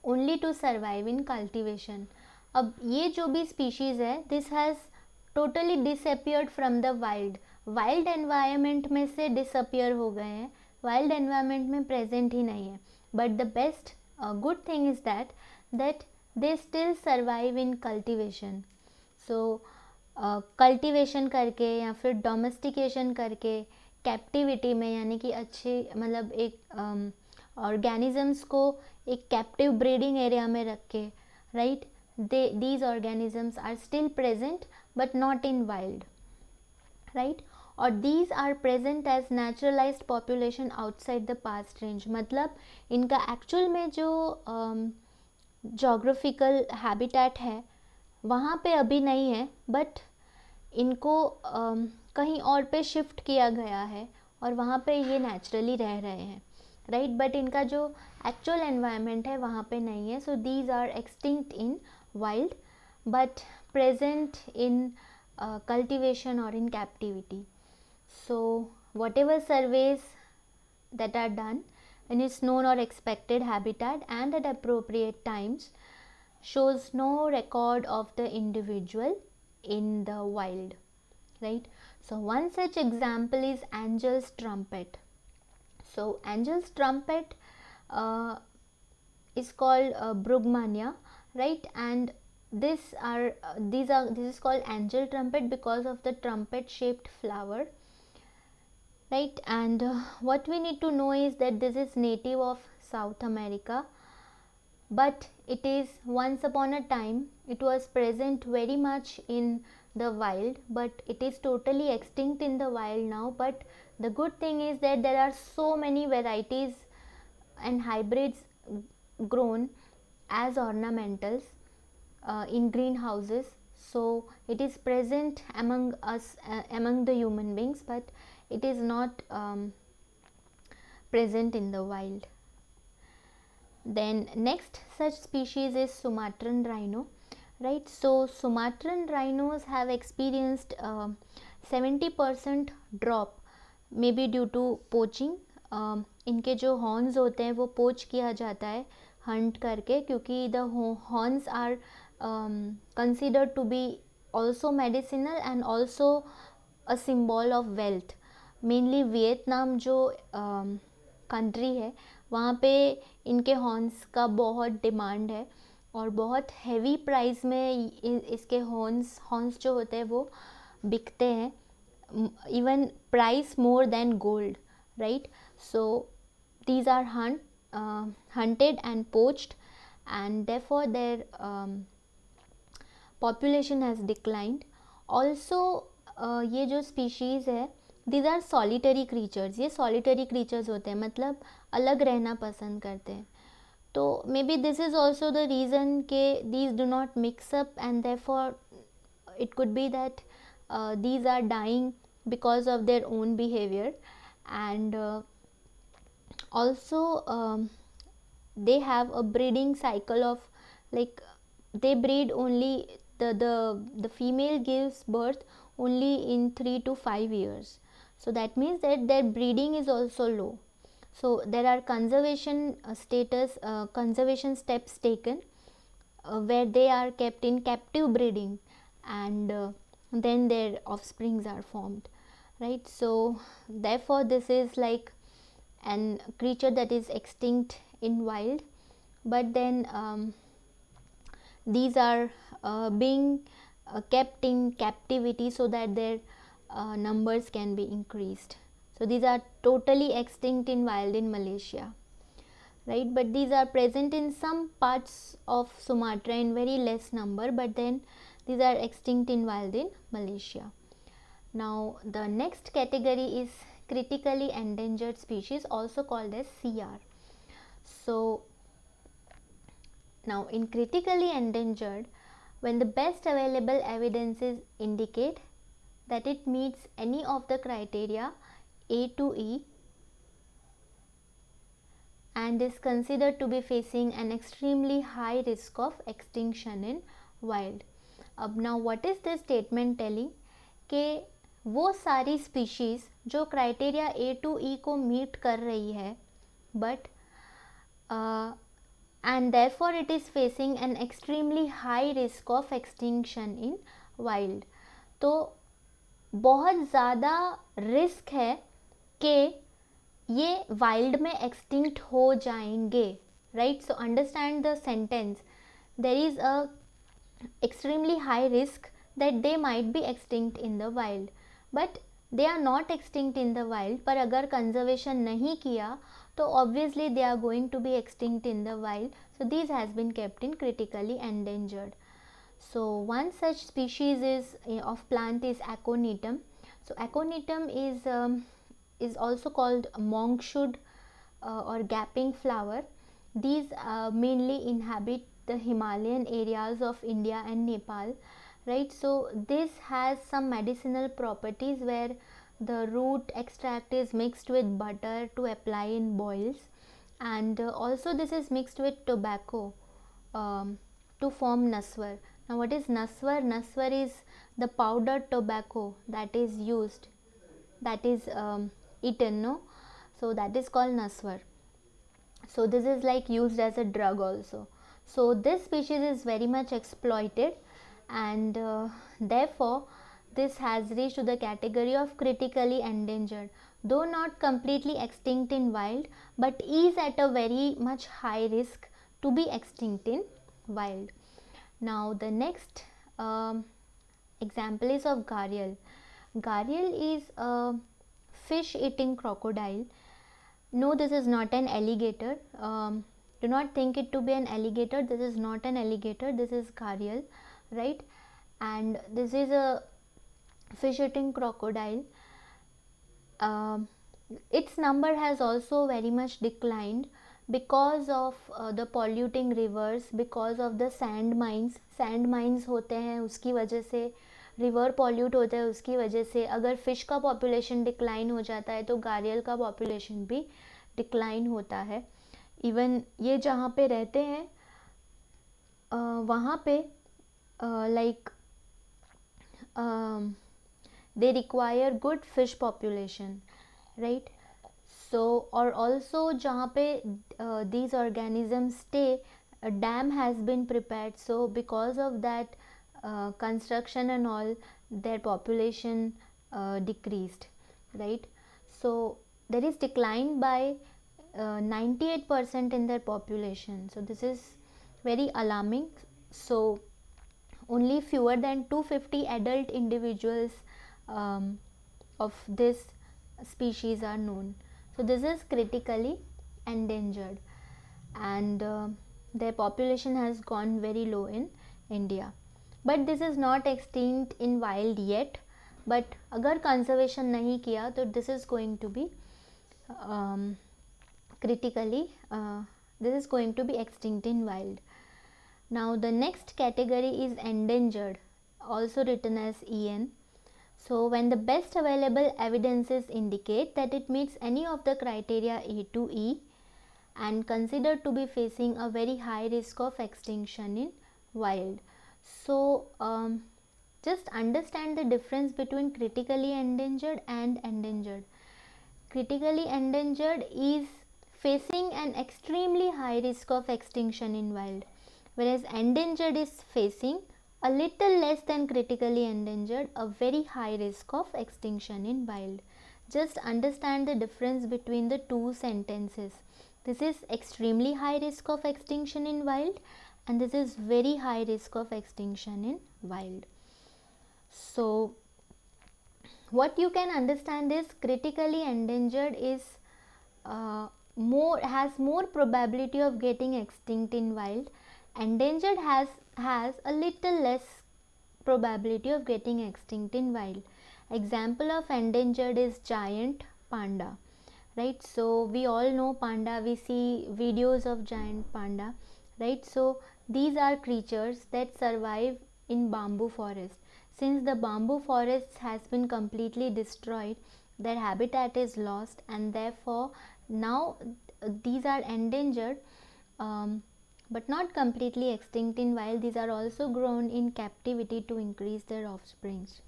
only to survive in cultivation. अब ये जो भी species है, this has totally disappeared from the wild. Wild environment में से disappear हो गए हैं, wild environment में present ही नहीं है. But the best good thing is that they still survive in cultivation. So cultivation करके या फिर डोमेस्टिकेशन करके कैप्टिविटी में, यानी कि अच्छे मतलब एक ऑर्गेनिजम्स को एक कैप्टिव ब्रीडिंग एरिया में रख के, right, these organisms are still present but not in wild, right, or these are present as naturalized population outside the past range. मतलब इनका एक्चुअल में जो जोग्राफिकल हैबिटेट है वहाँ पे अभी नहीं है, बट इनको कहीं और पे शिफ्ट किया गया है और वहाँ पे ये नेचुरली रह रहे हैं, राइट, बट इनका जो एक्चुअल एनवायरनमेंट है वहाँ पे नहीं है. So these are extinct in wild but present in cultivation or in captivity. So whatever surveys that are done in its known or expected habitat and at appropriate times shows no record of the individual in the wild, right. So one such example is Angel's trumpet. So Angel's trumpet is called Brugmania, right, and this is called angel trumpet because of the trumpet shaped flower, right, and what we need to know is that this is native of South America, but it is once upon a time it was present very much in the wild, but it is totally extinct in the wild now. But the good thing is that there are so many varieties and hybrids grown as ornamentals in greenhouses, so it is present among us, among the human beings, but it is not present in the wild. Then next such species is Sumatran rhino, right. So Sumatran rhinos have experienced 70% drop, maybe due to poaching. इनके जो horns होते हैं वो पोच किया जाता है hunt करके, क्योंकि the horns are considered to be also medicinal and also a symbol of wealth. Mainly Vietnam जो कंट्री है वहाँ पे इनके हॉर्न्स का बहुत डिमांड है और बहुत हैवी प्राइस में इसके हॉर्न्स जो होते हैं वो बिकते हैं, even price more than gold, right. So these are hunted and poached, and therefore their population has declined. Also ये जो species है, these are solitary creatures. ये solitary creatures होते हैं, मतलब अलग रहना पसंद करते हैं. तो maybe this is also the reason के these do not mix up, and therefore it could be that these are dying because of their own behavior. And also they have a breeding cycle of, like, they breed only the female gives birth only in 3 to 5 years. So that means that their breeding is also low. So there are conservation conservation steps taken where they are kept in captive breeding, and then their offsprings are formed, right. So therefore this is like an creature that is extinct in wild, but then these are being kept in captivity so that their numbers can be increased. So these are totally extinct in wild in Malaysia, right, but these are present in some parts of Sumatra in very less number, but then these are extinct in wild in Malaysia. Now the next category is critically endangered species, also called as CR. So now in critically endangered, when the best available evidences indicate that it meets any of the criteria A to E and is considered to be facing an extremely high risk of extinction in wild. Now what is this statement telling? कि वो सारी species जो criteria A to E को meet कर रही है, but and therefore it is facing an extremely high risk of extinction in wild. तो बहुत ज़्यादा रिस्क है कि ये वाइल्ड में एक्सटिंक्ट हो जाएंगे, right. So understand the sentence, there is a extremely high risk that they might be extinct in the wild, but they are not extinct in the wild. पर अगर conservation नहीं किया तो obviously they are going to be extinct in the wild. So these has been kept in critically endangered. So one such species of plant is Aconitum. So Aconitum is also called monkshood or gaping flower. These mainly inhabit the Himalayan areas of India and Nepal, right. So this has some medicinal properties where the root extract is mixed with butter to apply in boils, and also this is mixed with tobacco to form naswar. Now what is naswar? Naswar is the powdered tobacco that is used, that is eaten, no. So that is called naswar. So this is like used as a drug also. So this species is very much exploited, and therefore this has reached to the category of critically endangered, though not completely extinct in wild, but is at a very much high risk to be extinct in wild. Now the next example is of gharial. Gharial is a fish eating crocodile. No, this is not an alligator. Do not think it to be an alligator. This is not an alligator. This is gharial, right? And this is a fish eating crocodile. Its number has also very much declined because of the polluting rivers, because of the sand mines. Sand mines होते हैं, उसकी वजह से river pollute होता है, उसकी वजह से अगर फ़िश का पॉपुलेशन डिक्लाइन हो जाता है तो गारियल का पॉपुलेशन भी डिक्लाइन होता है. इवन ये जहाँ पे रहते हैं वहाँ पे like they require good fish population, right. So or also जहाँ पे these organisms stay, a dam has been prepared, so because of that construction and all, their population decreased, right. So there is decline by 98% in their population. So this is very alarming. So only fewer than 250 adult individuals of this species are known. So this is critically endangered, and their population has gone very low in India. But this is not extinct in wild yet, but अगर conservation नहीं किया तो this is going to be critically this is going to be extinct in wild. Now the next category is endangered, also written as EN. So when the best available evidences indicate that it meets any of the criteria A to E and considered to be facing a very high risk of extinction in wild. So just understand the difference between critically endangered and endangered. Critically endangered is facing an extremely high risk of extinction in wild, whereas endangered is facing a little less than critically endangered, a very high risk of extinction in wild. Just understand the difference between the two sentences. This is extremely high risk of extinction in wild, and this is very high risk of extinction in wild. So what you can understand is critically endangered is has more probability of getting extinct in wild. Endangered has a little less probability of getting extinct in wild. Example of endangered is giant panda, right. So we all know panda, we see videos of giant panda, right. So these are creatures that survive in bamboo forest. Since the bamboo forests has been completely destroyed, their habitat is lost, and therefore now these are endangered, but not completely extinct in wild. These are also grown in captivity to increase their offsprings.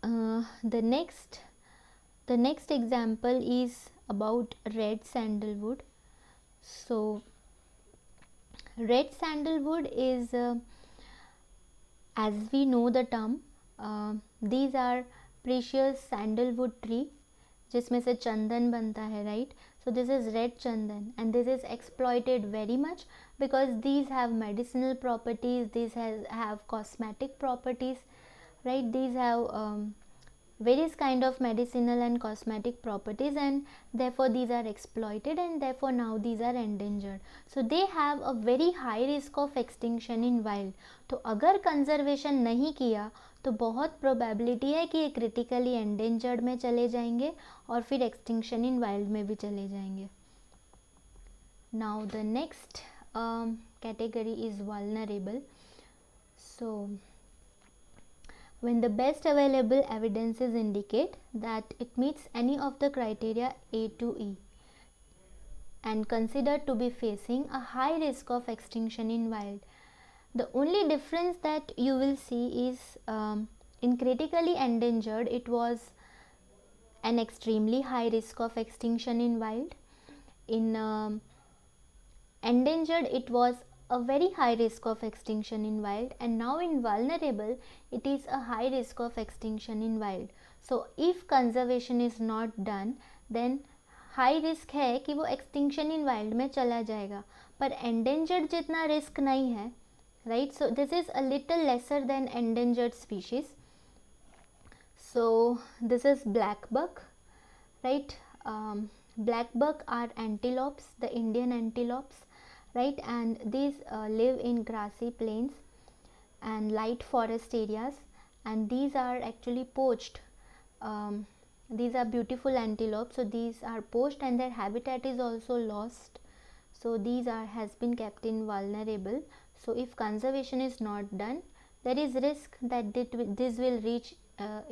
The next example is about red sandalwood. So red sandalwood is, as we know the term, these are precious sandalwood tree जिसमें से चंदन बनता है, right? So this is red chandan, and this is exploited very much because these have medicinal properties, these have cosmetic properties, right? These have various kind of medicinal and cosmetic properties, and therefore these are exploited, and therefore now these are endangered. So they have a very high risk of extinction in wild. तो अगर conservation नहीं किया तो बहुत probability है कि ये critically endangered में चले जाएंगे और फिर एक्सटिंक्शन इन वाइल्ड में भी चले जाएंगे. Now the next category is vulnerable. So when the best available evidences indicate that it meets any of the criteria A to E and considered to be facing a high risk of extinction in wild. The only difference that you will see is in critically endangered it was an extremely high risk of extinction in wild. In endangered it was a very high risk of extinction in wild, and now in vulnerable it is a high risk of extinction in wild. So if conservation is not done then high risk है कि वो extinction in wild में चला जाएगा, पर endangered जितना risk नहीं है, right? So this is a little lesser than endangered species. So this is black buck, right? Black buck are antelopes, the Indian antelopes, right? And these live in grassy plains and light forest areas, and these are actually poached. These are beautiful antelopes, so these are poached and their habitat is also lost. So these has been kept in vulnerable. So if conservation is not done, there is risk that this will reach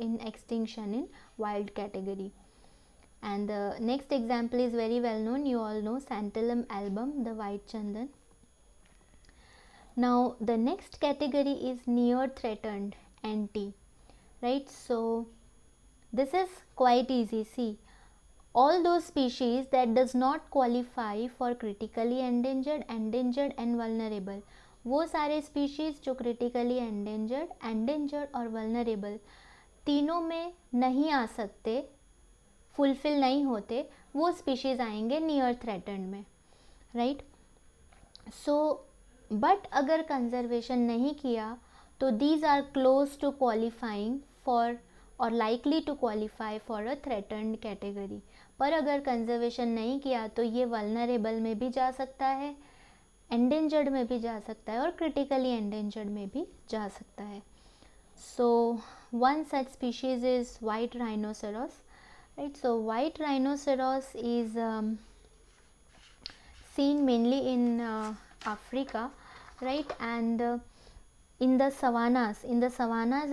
in extinction in wild category. And the next example is very well known, you all know Santalum album, the white chandan. Now the next category is near threatened, NT, right? So this is quite easy. See, all those species that does not qualify for critically endangered, endangered and vulnerable, वो सारे species जो critically endangered, endangered और vulnerable तीनों में नहीं आ सकते, fulfil नहीं होते, वो स्पीशीज़ आएंगे नियर थ्रेटन्ड में, राइट? सो बट अगर कंजर्वेशन नहीं किया तो these are close to qualifying for और likely to qualify for a threatened category. पर अगर कंजर्वेशन नहीं किया तो ये वल्नरेबल में भी जा सकता है, एंडेंजर्ड में भी जा सकता है और क्रिटिकली एंडेंजर्ड में भी जा सकता है. So one such species is white rhinoceros, right? So white rhinoceros is seen mainly in Africa, right? And in the savannas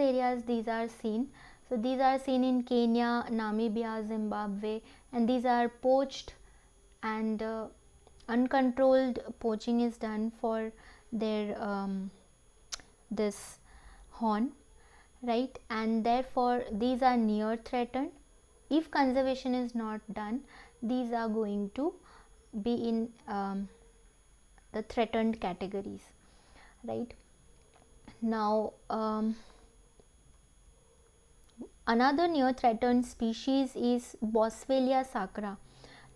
areas these are seen. So these are seen in Kenya, Namibia, Zimbabwe, and these are poached, and uncontrolled poaching is done for their this horn, right? And therefore these are near threatened. If conservation is not done, these are going to be in the threatened categories, right? Now another near threatened species is Boswellia sacra.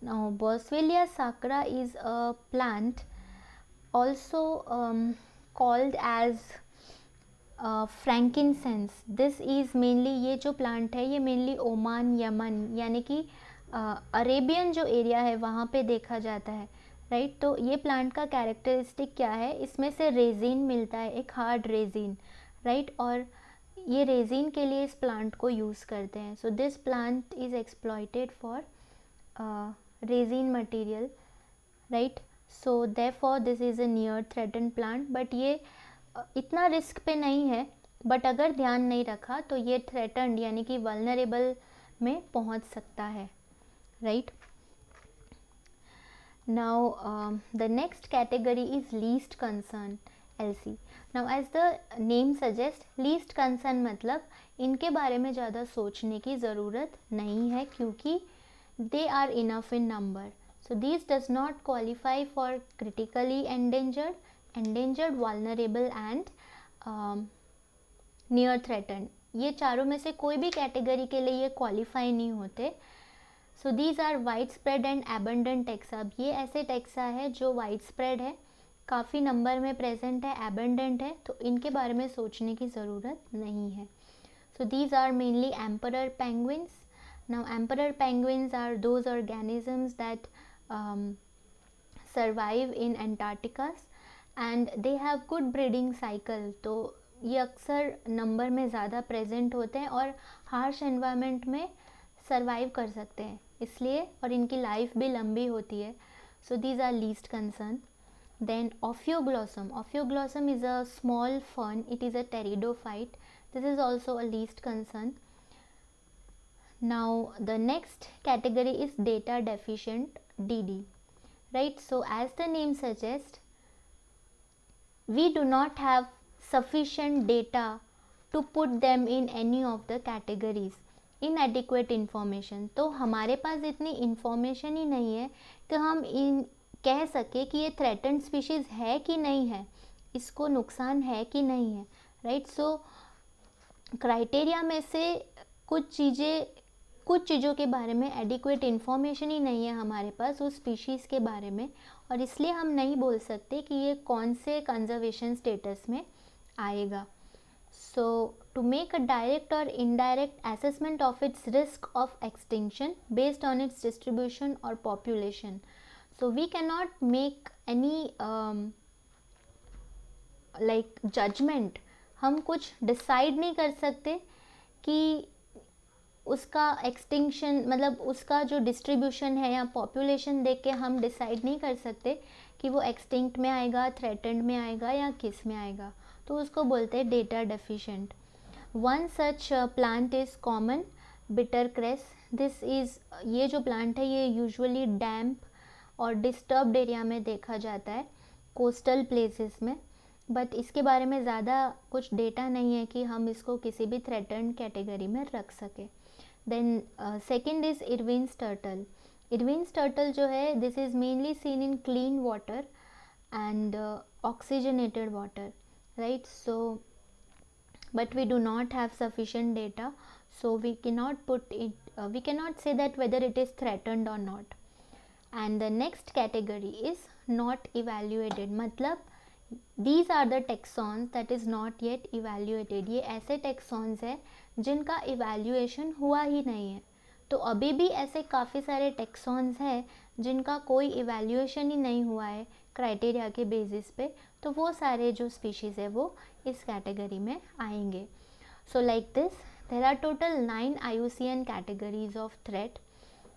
Now Boswellia sacra is a plant also called as frankincense. This is mainly, ये जो plant है ये mainly Oman, Yemen यानी कि Arabian जो area है वहाँ पे देखा जाता है, राइट? तो ये प्लांट का कैरेक्टरिस्टिक क्या है, इसमें से रेजिन मिलता है, एक हार्ड रेजिन, राइट? और ये रेजिन के लिए इस प्लांट को यूज़ करते हैं. So this plant is exploited for resin material, right? So therefore this is a near threatened plant, but ये इतना रिस्क पे नहीं है, बट अगर ध्यान नहीं रखा तो ये थ्रेटन्ड यानी कि वल्नरेबल में पहुंच सकता है, right? Now the next category is least concern. LC. Now as the name suggests, least concern मतलब इनके बारे में ज़्यादा सोचने की ज़रूरत नहीं है क्योंकि they are enough in number. So these does not qualify for critically endangered, endangered, vulnerable and near threatened. ये चारों में से कोई भी कैटेगरी के लिए ये क्वालिफाई नहीं होते. So these are wide spread and abundant taxa. अब ये ऐसे टेक्सा है जो वाइड स्प्रेड है, काफ़ी नंबर में प्रेजेंट है, एबंडेंट है, तो इनके बारे में सोचने की ज़रूरत नहीं है. So these are mainly emperor penguins. Now emperor penguins are those organisms that survive in Antarcticas and they have good breeding cycle. तो ये अक्सर नंबर में ज़्यादा प्रेजेंट होते हैं और हार्श एनवायरनमेंट में सर्वाइव कर सकते हैं इसलिए, और इनकी लाइफ भी लंबी होती है. So these are least concern. Then Ophioglossum. Ophioglossum is a small fern. It is a pteridophyte. This is also a least concern. Now the next category is data deficient, DD. Right, so as the name suggest, we do not have sufficient data to put them in any of the categories. inadequate information. तो हमारे पास इतनी information ही नहीं है कि हम इन कह सके कि ये थ्रेटन्ड स्पीशीज़ है कि नहीं है, इसको नुकसान है कि नहीं है. राइट, सो क्राइटेरिया में से कुछ चीज़ों के बारे में एडिक्वेट इन्फॉर्मेशन ही नहीं है हमारे पास उस स्पीशीज़ के बारे में, और इसलिए हम नहीं बोल सकते कि ये कौन से कंजर्वेशन स्टेटस में आएगा. So to make a direct और indirect assessment of its risk of extinction based on its distribution और population, so we can not make any like judgement. हम कुछ डिसाइड नहीं कर सकते कि उसका एक्सटिंक्शन मतलब उसका जो डिस्ट्रीब्यूशन है या पॉपुलेशन देख के हम डिसाइड नहीं कर सकते कि वो एक्सटिंक्ट में आएगा, थ्रेटेंड में आएगा या किस में आएगा. तो उसको बोलते हैं data deficient. One such plant is common bitter cress. This is, ये जो प्लांट है ये यूजुअली डैम्प और डिस्टर्ब्ड एरिया में देखा जाता है, कोस्टल प्लेसेस में, बट इसके बारे में ज़्यादा कुछ डेटा नहीं है कि हम इसको किसी भी थ्रेटेंड कैटेगरी में रख सकें. Then second is Irwin's turtle. Irwin's turtle जो है, this is mainly seen in clean water and oxygenated water, right? So but we do not have sufficient data, so we cannot put it we cannot say that whether it is threatened or not. And the next category is not evaluated. मतलब these are the taxons that is not yet evaluated. ये ऐसे taxons है जिनका evaluation हुआ ही नहीं है. तो अभी भी ऐसे काफ़ी सारे taxons हैं जिनका कोई evaluation ही नहीं हुआ है क्राइटेरिया के बेसिस पे, तो वो सारे जो स्पीशीज़ है वो इस कैटेगरी में आएंगे. So like this there are total 9 IUCN categories of threat.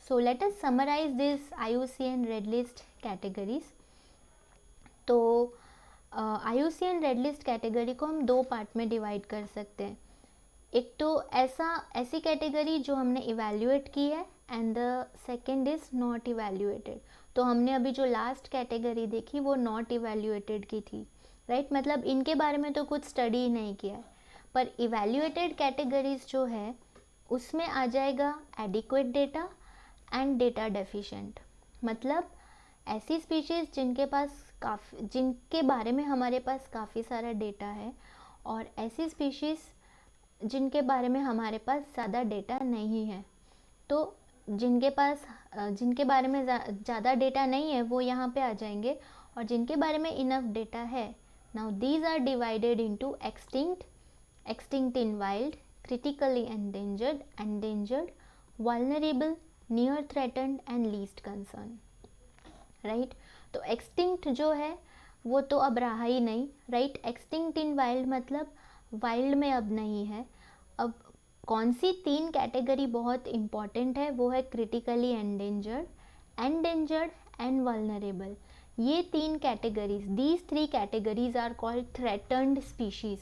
So let us summarise this IUCN red list categories. तो IUCN रेड लिस्ट कैटेगरी को हम दो पार्ट में डिवाइड कर सकते हैं. एक तो ऐसी कैटेगरी जो हमने इवेल्यूएट की है, and the second is not evaluated. तो हमने अभी जो लास्ट कैटेगरी देखी वो नॉट इवेल्यूएटेड की थी, राइट? मतलब इनके बारे में तो कुछ स्टडी ही नहीं किया है. पर इवेल्यूएटेड कैटेगरीज जो है उसमें आ जाएगा adequate data and data deficient. मतलब ऐसी स्पीशीज़ जिनके बारे में हमारे पास काफ़ी सारा डेटा है, और ऐसी स्पीशीज़ जिनके बारे में हमारे पास ज़्यादा डेटा नहीं है. तो जिनके बारे में ज़्यादा डेटा नहीं है वो यहाँ पे आ जाएंगे, और जिनके बारे में इनफ डेटा है, now these are divided into extinct in wild, critically endangered, vulnerable, near threatened and least concern, right? तो एक्सटिंक्ट जो है वो तो अब रहा ही नहीं, राइट? एक्सटिंक्ट इन वाइल्ड मतलब वाइल्ड में अब नहीं है. अब कौन सी 3 कैटेगरी बहुत इम्पॉर्टेंट है, वो है क्रिटिकली एंडेंजर्ड एंड वल्नरेबल. ये 3 categories, these 3 categories are called threatened species.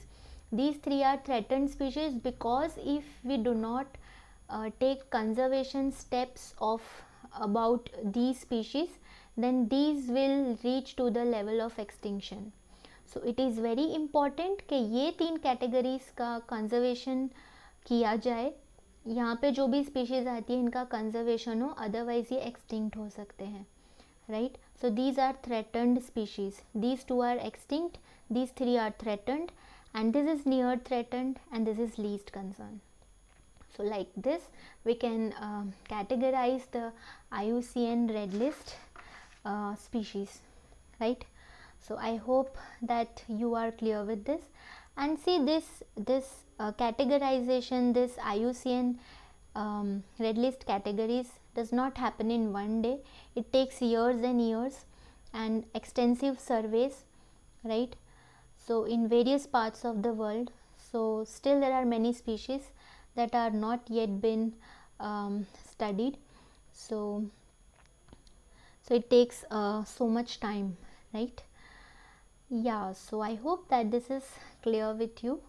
These 3 are threatened species because if we do not take conservation steps of about these species, then these will reach to the level of extinction. So it is very important कि ये 3 categories का conservation किया जाए। यहाँ पे जो भी species आती है इनका कंजर्वेशन हो, अदरवाइज़ ये एक्सटिंक्ट हो सकते हैं, right. So these are threatened species, these 2 are extinct, these 3 are threatened, and this is near threatened, and this is least concern. So like this we can categorize the IUCN red list species, right. So I hope that you are clear with this. And see, this categorization, this IUCN red list categories does not happen in one day. It takes years and years and extensive surveys, right. So in various parts of the world, so still there are many species that are not yet been studied. So it takes so much time, right. Yeah, so I hope that this is clear with you.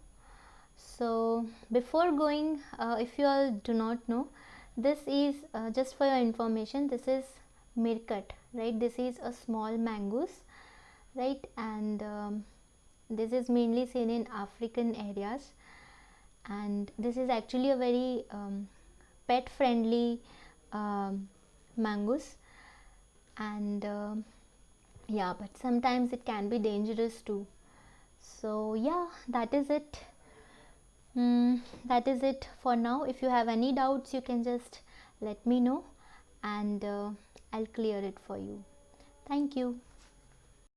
So before going, if you all do not know, this is just for your information, this is mirkat, right. This is a small mongoose, right. And this is mainly seen in African areas, and this is actually a very pet friendly mongoose. And yeah, but sometimes it can be dangerous too. So yeah, that is it. That is it for now. If you have any doubts, you can just let me know, and I'll clear it for you. Thank you.